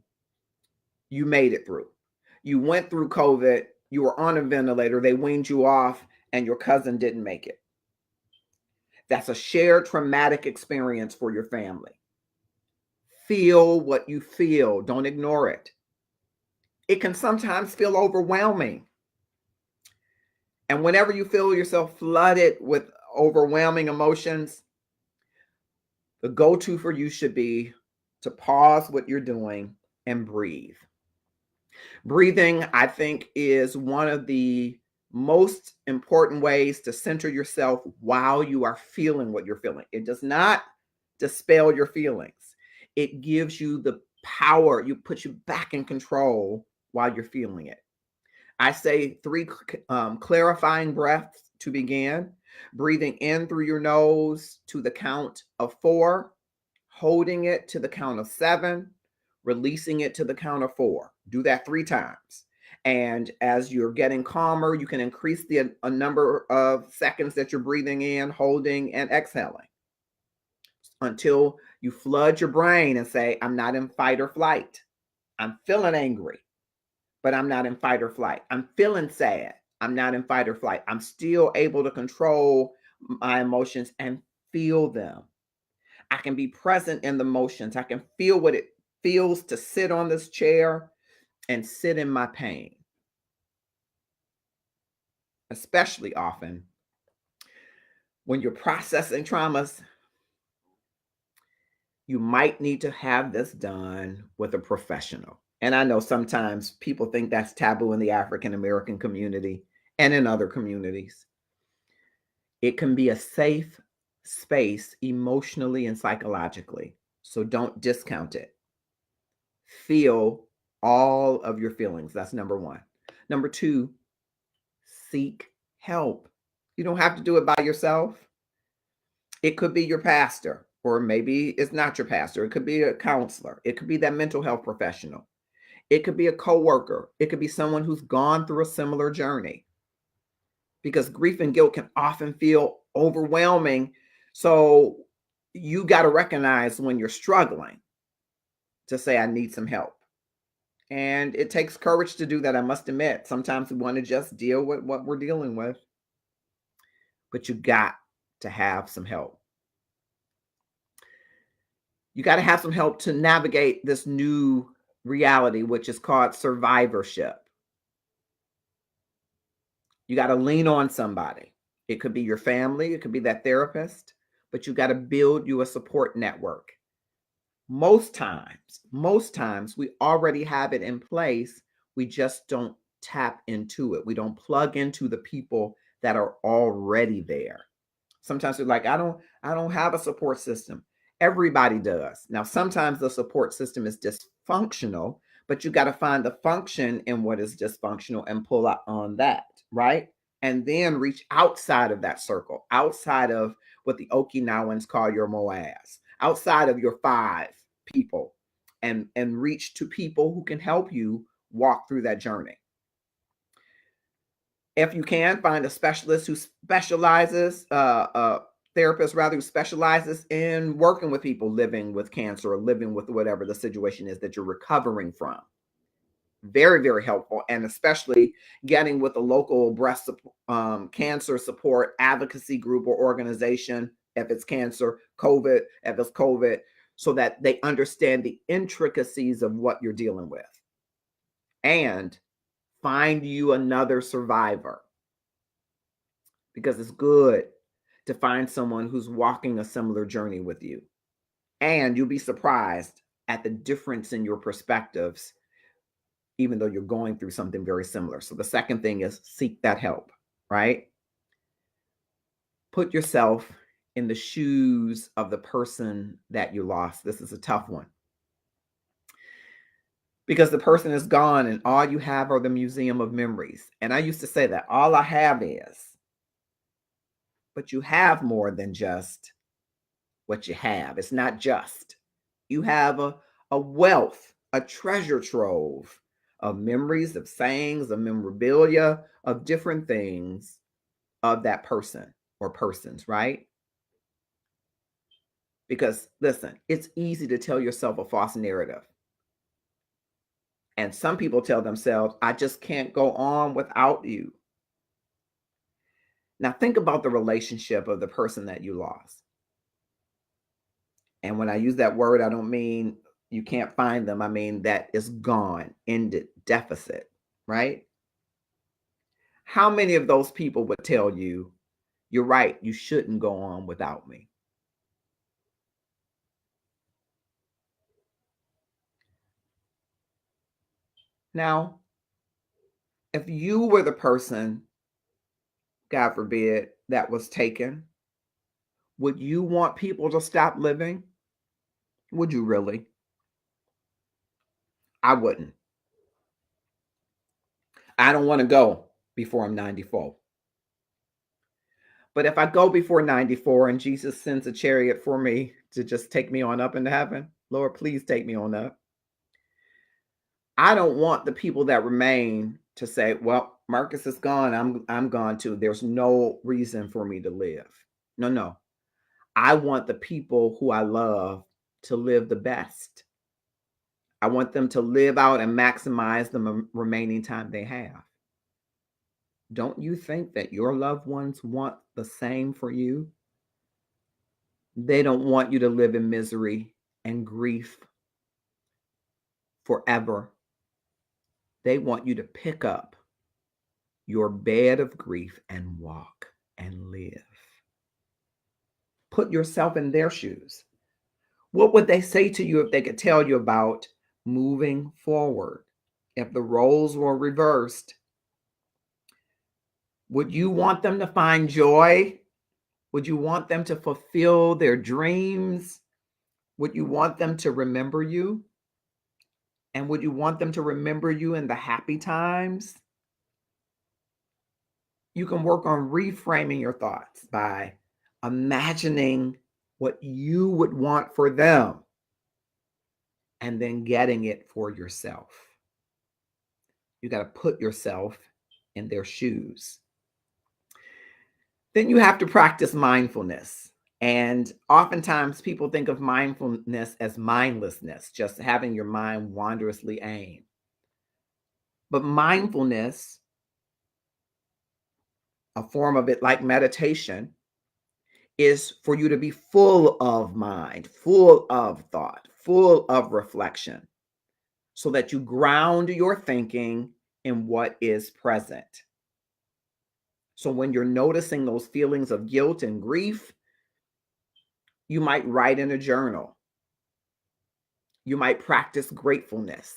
you made it through. You went through COVID, you were on a ventilator, they weaned you off, and your cousin didn't make it. That's a shared traumatic experience for your family. Feel what you feel. Don't ignore it. It can sometimes feel overwhelming. And whenever you feel yourself flooded with overwhelming emotions, the go-to for you should be to pause what you're doing and breathe. Breathing, I think, is one of the most important ways to center yourself while you are feeling what you're feeling. It does not dispel your feelings. It gives you the power. You put you back in control while you're feeling it. I say 3 clarifying breaths to begin. Breathing in through your nose to the count of 4, holding it to the count of 7, releasing it to the count of 4. Do that 3 times. And as you're getting calmer, you can increase the number of seconds that you're breathing in, holding, and exhaling until you flood your brain and say, I'm not in fight or flight. I'm feeling angry, but I'm not in fight or flight. I'm feeling sad. I'm not in fight or flight. I'm still able to control my emotions and feel them. I can be present in the emotions. I can feel what it feels to sit on this chair and sit in my pain. Especially often when you're processing traumas, you might need to have this done with a professional. And I know sometimes people think that's taboo in the African American community and in other communities. It can be a safe space emotionally and psychologically. So don't discount it. Feel all of your feelings. That's number one. Number two, seek help. You don't have to do it by yourself. It could be your pastor, or maybe it's not your pastor. It could be a counselor. It could be that mental health professional. It could be a coworker. It could be someone who's gone through a similar journey, because grief and guilt can often feel overwhelming. So you got to recognize when you're struggling to say, I need some help. And it takes courage to do that, I must admit. Sometimes we want to just deal with what we're dealing with, but you got to have some help. You got to have some help to navigate this new reality, which is called survivorship. You got to lean on somebody. It could be your family, it could be that therapist, but you got to build you a support network. Most times we already have it in place. We just don't tap into it. We don't plug into the people that are already there. Sometimes we're like, I don't have a support system. Everybody does. Now, sometimes the support system is dysfunctional, but you got to find the function in what is dysfunctional and pull out on that, right? And then reach outside of that circle, outside of what the Okinawans call your Moaz, outside of your 5 people, and reach to people who can help you walk through that journey. If you can, find a specialist who specializes, therapist rather, who specializes in working with people living with cancer or living with whatever the situation is that you're recovering from. Very, very helpful. And especially getting with a local breast cancer support advocacy group or organization, if it's cancer, COVID, if it's COVID, so that they understand the intricacies of what you're dealing with. And find you another survivor, because it's good to find someone who's walking a similar journey with you. And you'll be surprised at the difference in your perspectives, even though you're going through something very similar. So the second thing is seek that help, right? Put yourself in the shoes of the person that you lost. This is a tough one, because the person is gone and all you have are the museum of memories. And I used to say that all I have is, but you have more than just what you have. It's not just. You have a wealth, a treasure trove of memories, of sayings, of memorabilia, of different things of that person or persons, right? Because listen, it's easy to tell yourself a false narrative. And some people tell themselves, I just can't go on without you. Now think about the relationship of the person that you lost. And when I use that word, I don't mean you can't find them. I mean that is gone, ended, deficit, right? How many of those people would tell you, you're right, you shouldn't go on without me? Now, if you were the person, God forbid, that was taken, would you want people to stop living? Would you really? I wouldn't. I don't want to go before I'm 94. But if I go before 94 and Jesus sends a chariot for me to just take me on up into heaven, Lord, please take me on up. I don't want the people that remain to say, well, Marcus is gone. I'm gone too. There's no reason for me to live. No. I want the people who I love to live the best. I want them to live out and maximize the remaining time they have. Don't you think that your loved ones want the same for you? They don't want you to live in misery and grief forever. They want you to pick up your bed of grief and walk and live. Put yourself in their shoes. What would they say to you if they could tell you about moving forward? If the roles were reversed, would you want them to find joy? Would you want them to fulfill their dreams? Would you want them to remember you? And would you want them to remember you in the happy times? You can work on reframing your thoughts by imagining what you would want for them and then getting it for yourself. You got to put yourself in their shoes. Then you have to practice mindfulness. And oftentimes people think of mindfulness as mindlessness, just having your mind wanderously aim. But mindfulness, a form of it like meditation, is for you to be full of mind, full of thought, full of reflection, so that you ground your thinking in what is present. So when you're noticing those feelings of guilt and grief, you might write in a journal. You might practice gratefulness.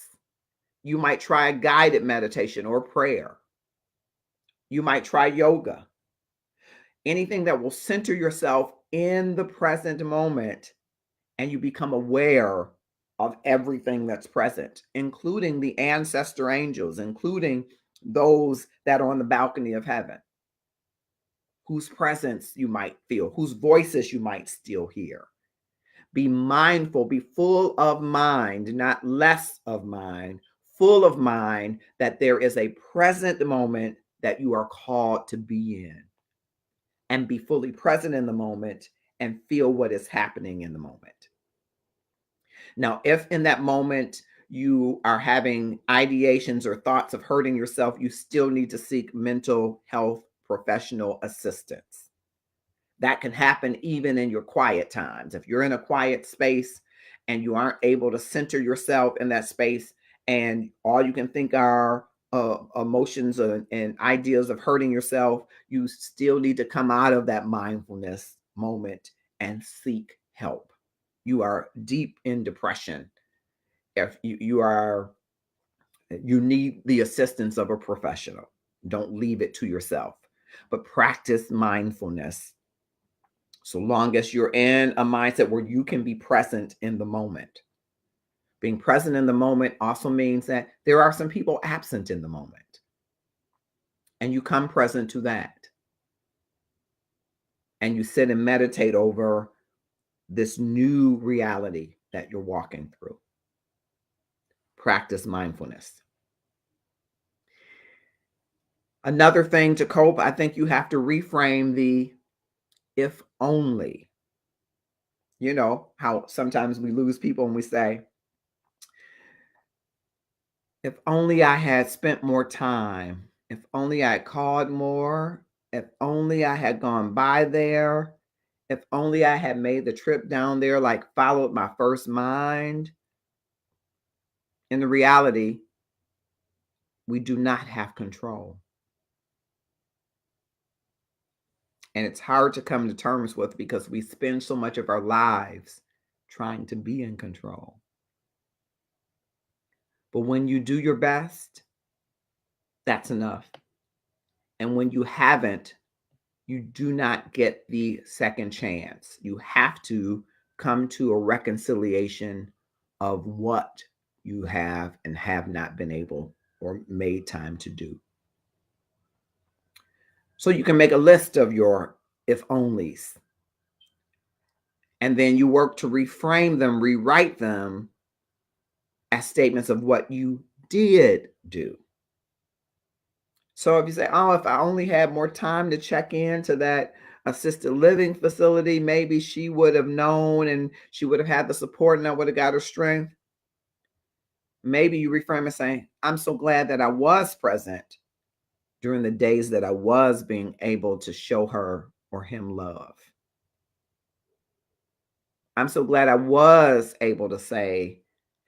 You might try a guided meditation or prayer. You might try yoga. Anything that will center yourself in the present moment and you become aware of everything that's present, including the ancestor angels, including those that are on the balcony of heaven, whose presence you might feel, whose voices you might still hear. Be mindful, be full of mind, not less of mind, full of mind that there is a present moment that you are called to be in. And be fully present in the moment and feel what is happening in the moment. Now, if in that moment you are having ideations or thoughts of hurting yourself, you still need to seek mental health professional assistance. That can happen even in your quiet times. If you're in a quiet space and you aren't able to center yourself in that space and all you can think are emotions and ideas of hurting yourself, you still need to come out of that mindfulness moment and seek help. You are deep in depression. If you need the assistance of a professional. Don't leave it to yourself, but practice mindfulness. So long as you're in a mindset where you can be present in the moment. Being present in the moment also means that there are some people absent in the moment. And you come present to that. And you sit and meditate over this new reality that you're walking through. Practice mindfulness. Another thing to cope, I think you have to reframe the if only. You know how sometimes we lose people and we say, if only I had spent more time, if only I had called more, if only I had gone by there, if only I had made the trip down there, like followed my first mind. In the reality, we do not have control. And it's hard to come to terms with because we spend so much of our lives trying to be in control. But when you do your best, that's enough. And when you haven't, you do not get the second chance. You have to come to a reconciliation of what you have and have not been able or made time to do. So you can make a list of your if onlys. And then you work to reframe them, rewrite them as statements of what you did do. So if you say, oh, if I only had more time to check into that assisted living facility, maybe she would have known and she would have had the support and I would have got her strength. Maybe you reframe it saying, I'm so glad that I was present during the days that I was being able to show her or him love. I'm so glad I was able to say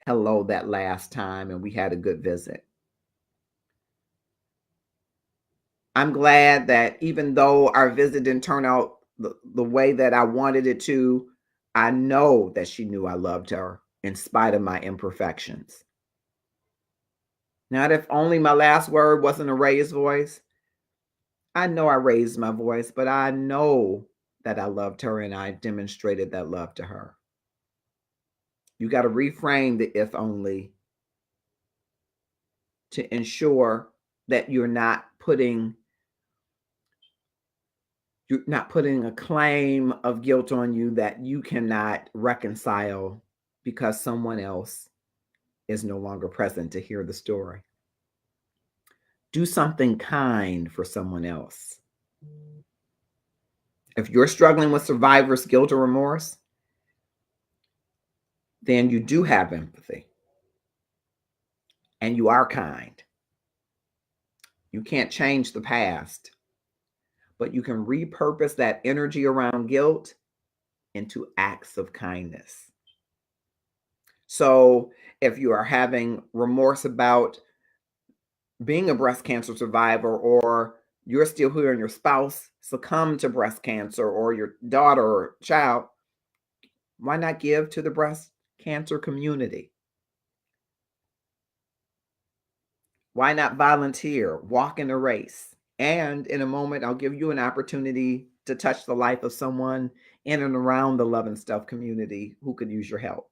hello that last time and we had a good visit. I'm glad that even though our visit didn't turn out the way that I wanted it to, I know that she knew I loved her in spite of my imperfections. Not if only my last word wasn't a raised voice. I know I raised my voice, but I know that I loved her and I demonstrated that love to her. You got to reframe the if only to ensure that you're not putting a claim of guilt on you that you cannot reconcile because someone else is no longer present to hear the story. Do something kind for someone else. If you're struggling with survivor's guilt or remorse, then you do have empathy and you are kind. You can't change the past, but you can repurpose that energy around guilt into acts of kindness. So if you are having remorse about being a breast cancer survivor, or you're still hearing your spouse succumb to breast cancer, or your daughter or child, why not give to the breast cancer community? Why not volunteer, walk in a race? And in a moment, I'll give you an opportunity to touch the life of someone in and around the Love and Stuff community who could use your help.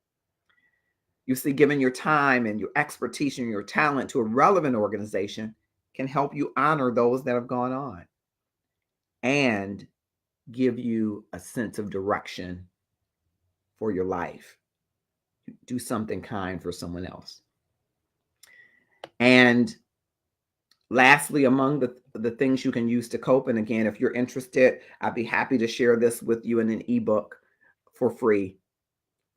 You see, giving your time and your expertise and your talent to a relevant organization can help you honor those that have gone on and give you a sense of direction for your life. Do something kind for someone else. And lastly, among the things you can use to cope, and again, if you're interested, I'd be happy to share this with you in an ebook for free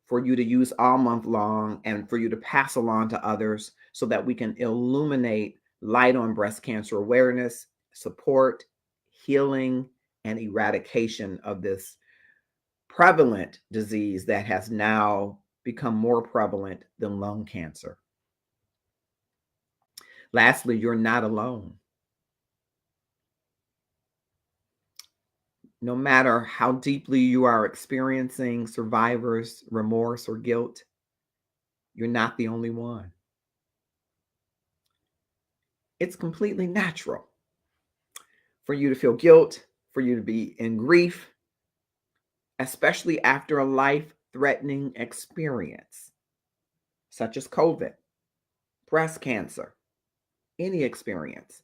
for you to use all month long and for you to pass along to others so that we can illuminate light on breast cancer awareness, support, healing, and eradication of this prevalent disease that has now become more prevalent than lung cancer. Lastly, you're not alone. No matter how deeply you are experiencing survivor's remorse or guilt, you're not the only one. It's completely natural for you to feel guilt, for you to be in grief, especially after a life-threatening experience, such as COVID, breast cancer, any experience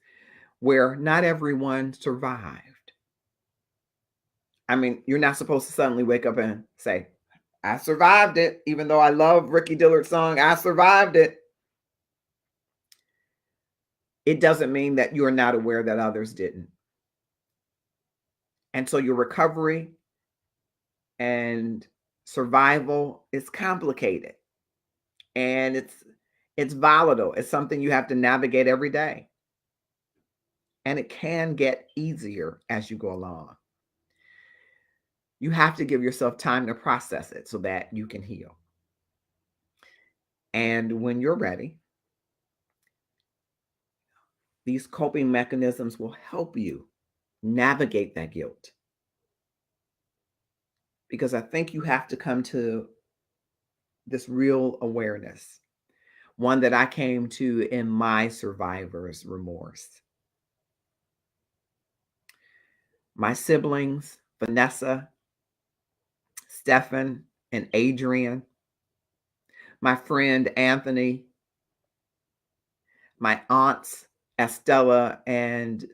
where not everyone survived. I mean, you're not supposed to suddenly wake up and say, I survived it, even though I love Ricky Dillard's song, I survived it. It doesn't mean that you're not aware that others didn't. And so your recovery and survival is complicated and it's volatile. It's something you have to navigate every day. And it can get easier as you go along. You have to give yourself time to process it so that you can heal. And when you're ready, these coping mechanisms will help you navigate that guilt. Because I think you have to come to this real awareness, one that I came to in my survivor's remorse. My siblings, Vanessa, Stephan, and Adrian, my friend Anthony, my aunts Estella and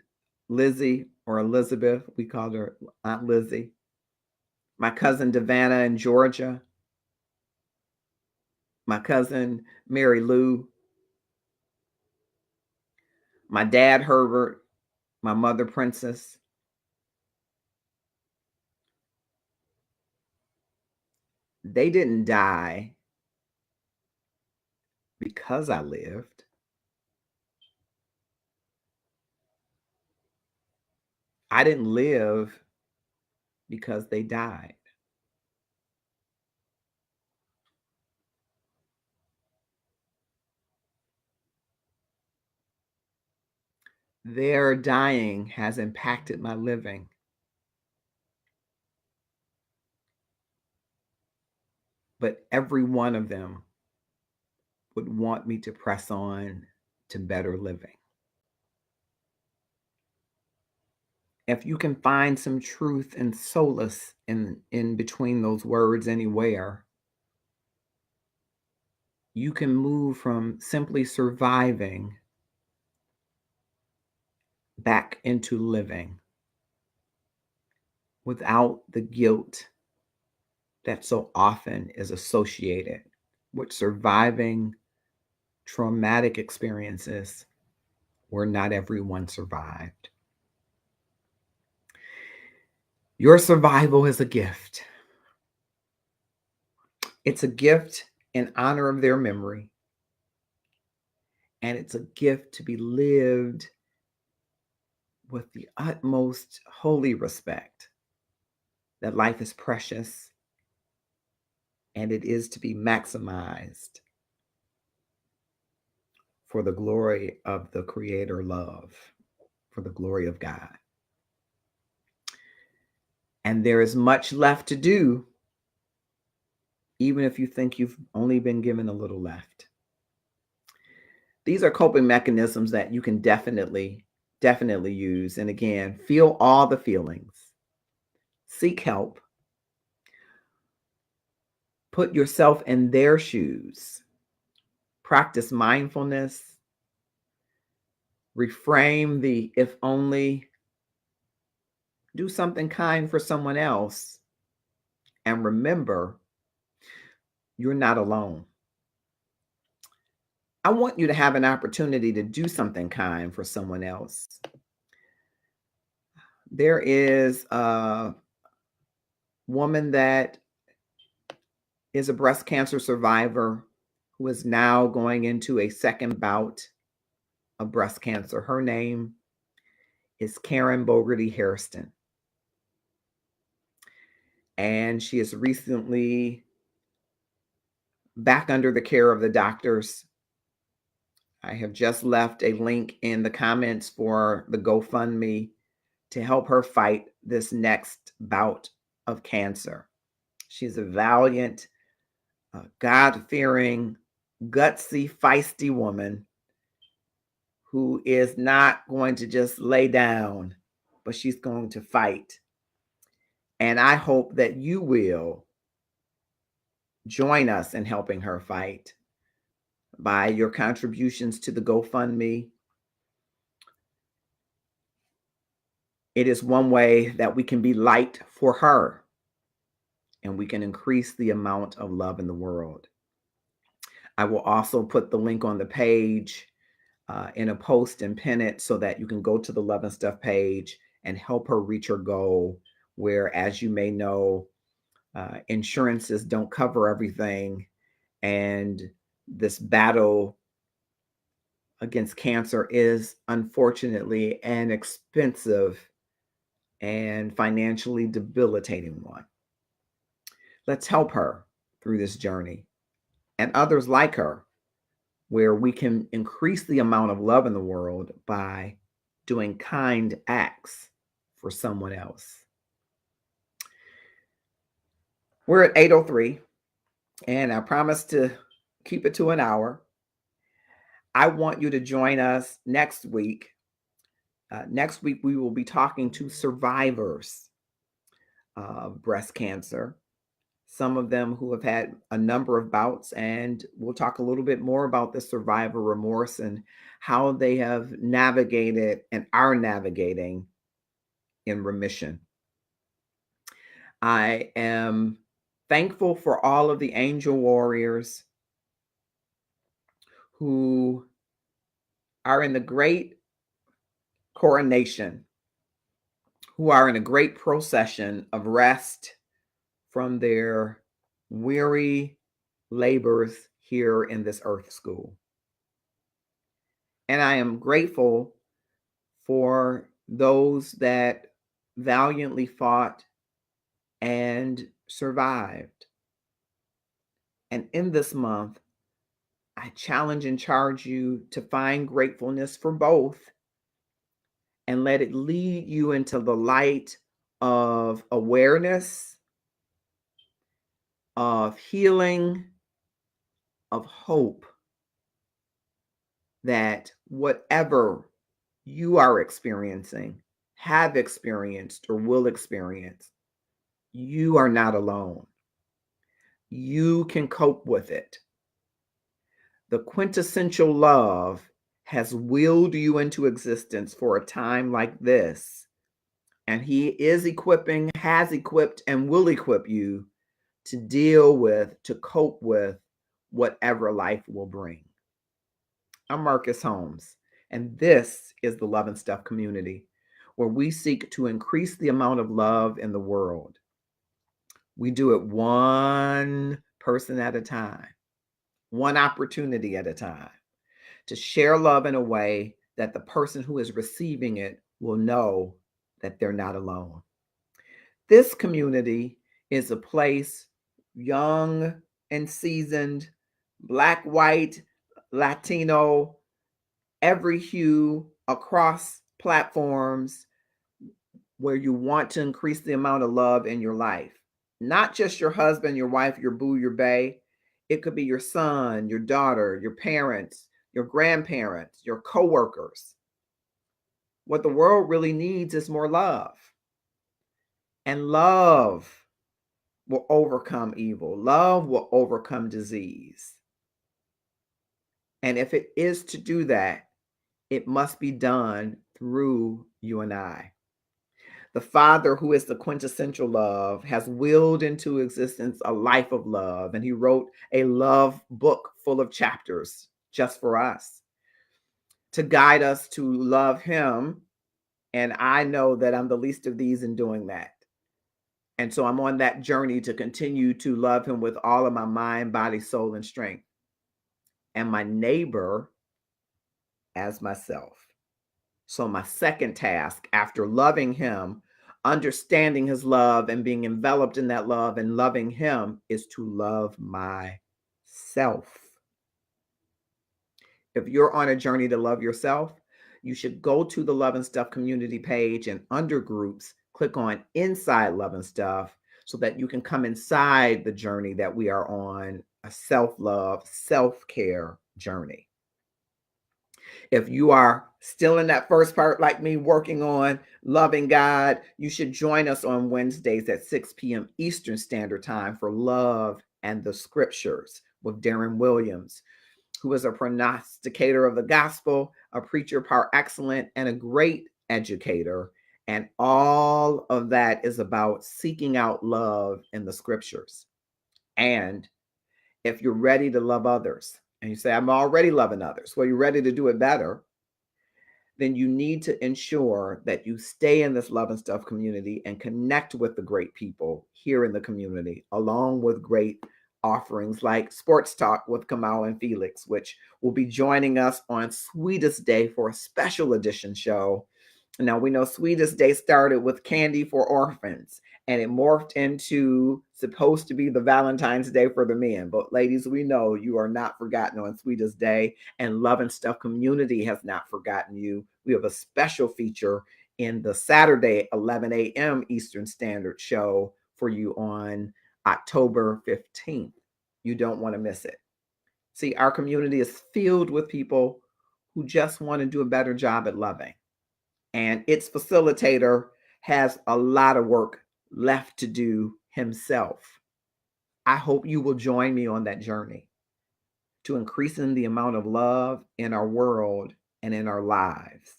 Lizzie, or Elizabeth, we called her Aunt Lizzie, my cousin Davana in Georgia, my cousin Mary Lou, my dad Herbert, my mother Princess. They didn't die because I lived. I didn't live because they died. Their dying has impacted my living. but every one of them would want me to press on to better living. If you can find some truth and solace in between those words anywhere, you can move from simply surviving back into living without the guilt that so often is associated with surviving traumatic experiences where not everyone survived. Your survival is a gift. It's a gift in honor of their memory, and it's a gift to be lived with the utmost holy respect that life is precious and it is to be maximized for the glory of the Creator love, for the glory of God. And there is much left to do, even if you think you've only been given a little left. These are coping mechanisms that you can definitely use. And again, feel all the feelings. Seek help. Put yourself in their shoes. Practice mindfulness. Reframe the if only. Do something kind for someone else. And remember, you're not alone. I want you to have an opportunity to do something kind for someone else. There is a woman that is a breast cancer survivor who is now going into a second bout of breast cancer. Her name is Karen Bogerty Hairston. And she is recently back under the care of the doctors. I have just left a link in the comments for the GoFundMe to help her fight this next bout of cancer. She's a valiant, God-fearing, gutsy, feisty woman who is not going to just lay down, but she's going to fight. And I hope that you will join us in helping her fight by your contributions to the GoFundMe. It is one way that we can be light for her and we can increase the amount of love in the world. I will also put the link on the page in a post and pin it so that you can go to the Love and Stuff page and help her reach her goal, where, as you may know, insurances don't cover everything. And this battle against cancer is unfortunately an expensive and financially debilitating one. Let's help her through this journey and others like her, where we can increase the amount of love in the world by doing kind acts for someone else. We're at 8:03, and I promised to keep it to an hour. I want you to join us next week. Next week, we will be talking to survivors of breast cancer, some of them who have had a number of bouts, and we'll talk a little bit more about the survivor remorse and how they have navigated and are navigating in remission. I am thankful for all of the angel warriors who are in the great coronation, who are in a great procession of rest from their weary labors here in this earth school. And I am grateful for those that valiantly fought and survived. And in this month, I challenge and charge you to find gratefulness for both and let it lead you into the light of awareness, of healing, of hope, that whatever you are experiencing, have experienced, or will experience, you are not alone. You can cope with it. The quintessential love has willed you into existence for a time like this. And he is equipping, has equipped, and will equip you to deal with, to cope with whatever life will bring. I'm Marcus Holmes, and this is the Love and Stuff community, where we seek to increase the amount of love in the world. We do it one person at a time, one opportunity at a time, to share love in a way that the person who is receiving it will know that they're not alone. This community is a place, young and seasoned, Black, white, Latino, every hue, across platforms, where you want to increase the amount of love in your life. Not just your husband, your wife, your boo, your bae. It could be your son, your daughter, your parents, your grandparents, your coworkers. What the world really needs is more love. And love will overcome evil. Love will overcome disease. And if it is to do that, it must be done through you and I. The Father, who is the quintessential love, has willed into existence a life of love, and he wrote a love book full of chapters just for us to guide us to love him. And I know that I'm the least of these in doing that. And so I'm on that journey to continue to love him with all of my mind, body, soul, and strength, and my neighbor as myself. So my second task, after loving him, understanding his love and being enveloped in that love and loving him, is to love myself. If you're on a journey to love yourself, you should go to the Love and Stuff community page, and under groups, click on Inside Love and Stuff, so that you can come inside the journey that we are on, a self-love, self-care journey. If you are still in that first part like me, working on loving God, you should join us on Wednesdays at 6 p.m. Eastern Standard Time for Love and the Scriptures with Darren Williams, who is a prognosticator of the gospel, a preacher par excellence, and a great educator. And all of that is about seeking out love in the scriptures. And if you're ready to love others, and you say, I'm already loving others, well, you're ready to do it better, then you need to ensure that you stay in this Love and Stuff community and connect with the great people here in the community, along with great offerings like Sports Talk with Kamal and Felix, which will be joining us on Sweetest Day for a special edition show. Now, we know Sweetest Day started with Candy for Orphans, and it morphed into supposed to be the Valentine's Day for the men. But ladies, we know you are not forgotten on Sweetest Day, and Love and Stuff community has not forgotten you. We have a special feature in the Saturday 11 a.m. Eastern Standard show for you on October 15th. You don't want to miss it. See, our community is filled with people who just want to do a better job at loving. And its facilitator has a lot of work left to do himself. I hope you will join me on that journey to increasing the amount of love in our world and in our lives.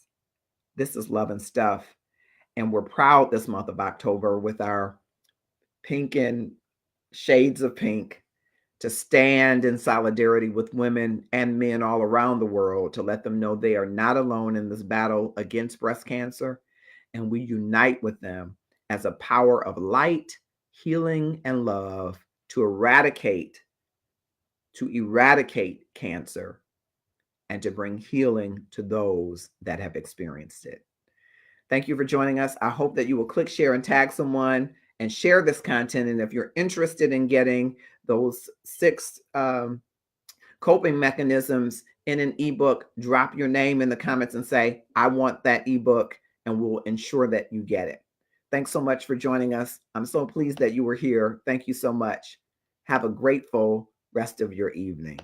This is Love and Stuff, and we're proud this month of October with our pink and shades of pink to stand in solidarity with women and men all around the world, to let them know they are not alone in this battle against breast cancer, and we unite with them as a power of light, healing, and love to eradicate cancer and to bring healing to those that have experienced it. Thank you for joining us. I hope that you will click, share, and tag someone and share this content. And if you're interested in getting those 6 coping mechanisms in an ebook, drop your name in the comments and say, I want that ebook, and we'll ensure that you get it. Thanks so much for joining us. I'm so pleased that you were here. Thank you so much. Have a grateful rest of your evening.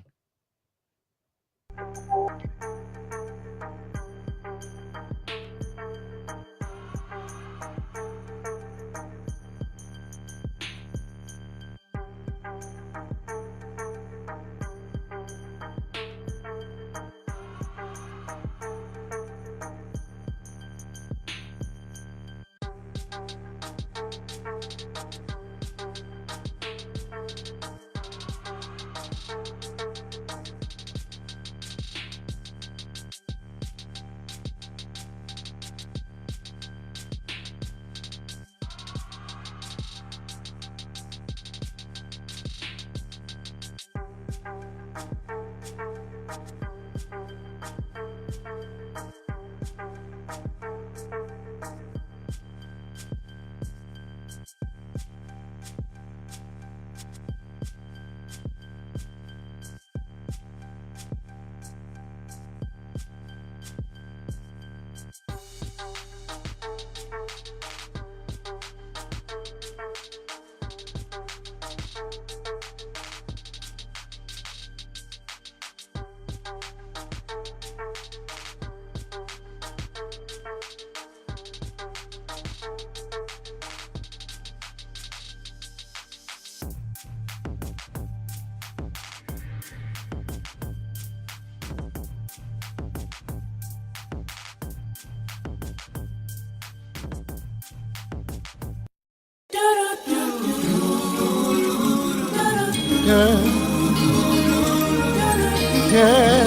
Yeah. Yeah.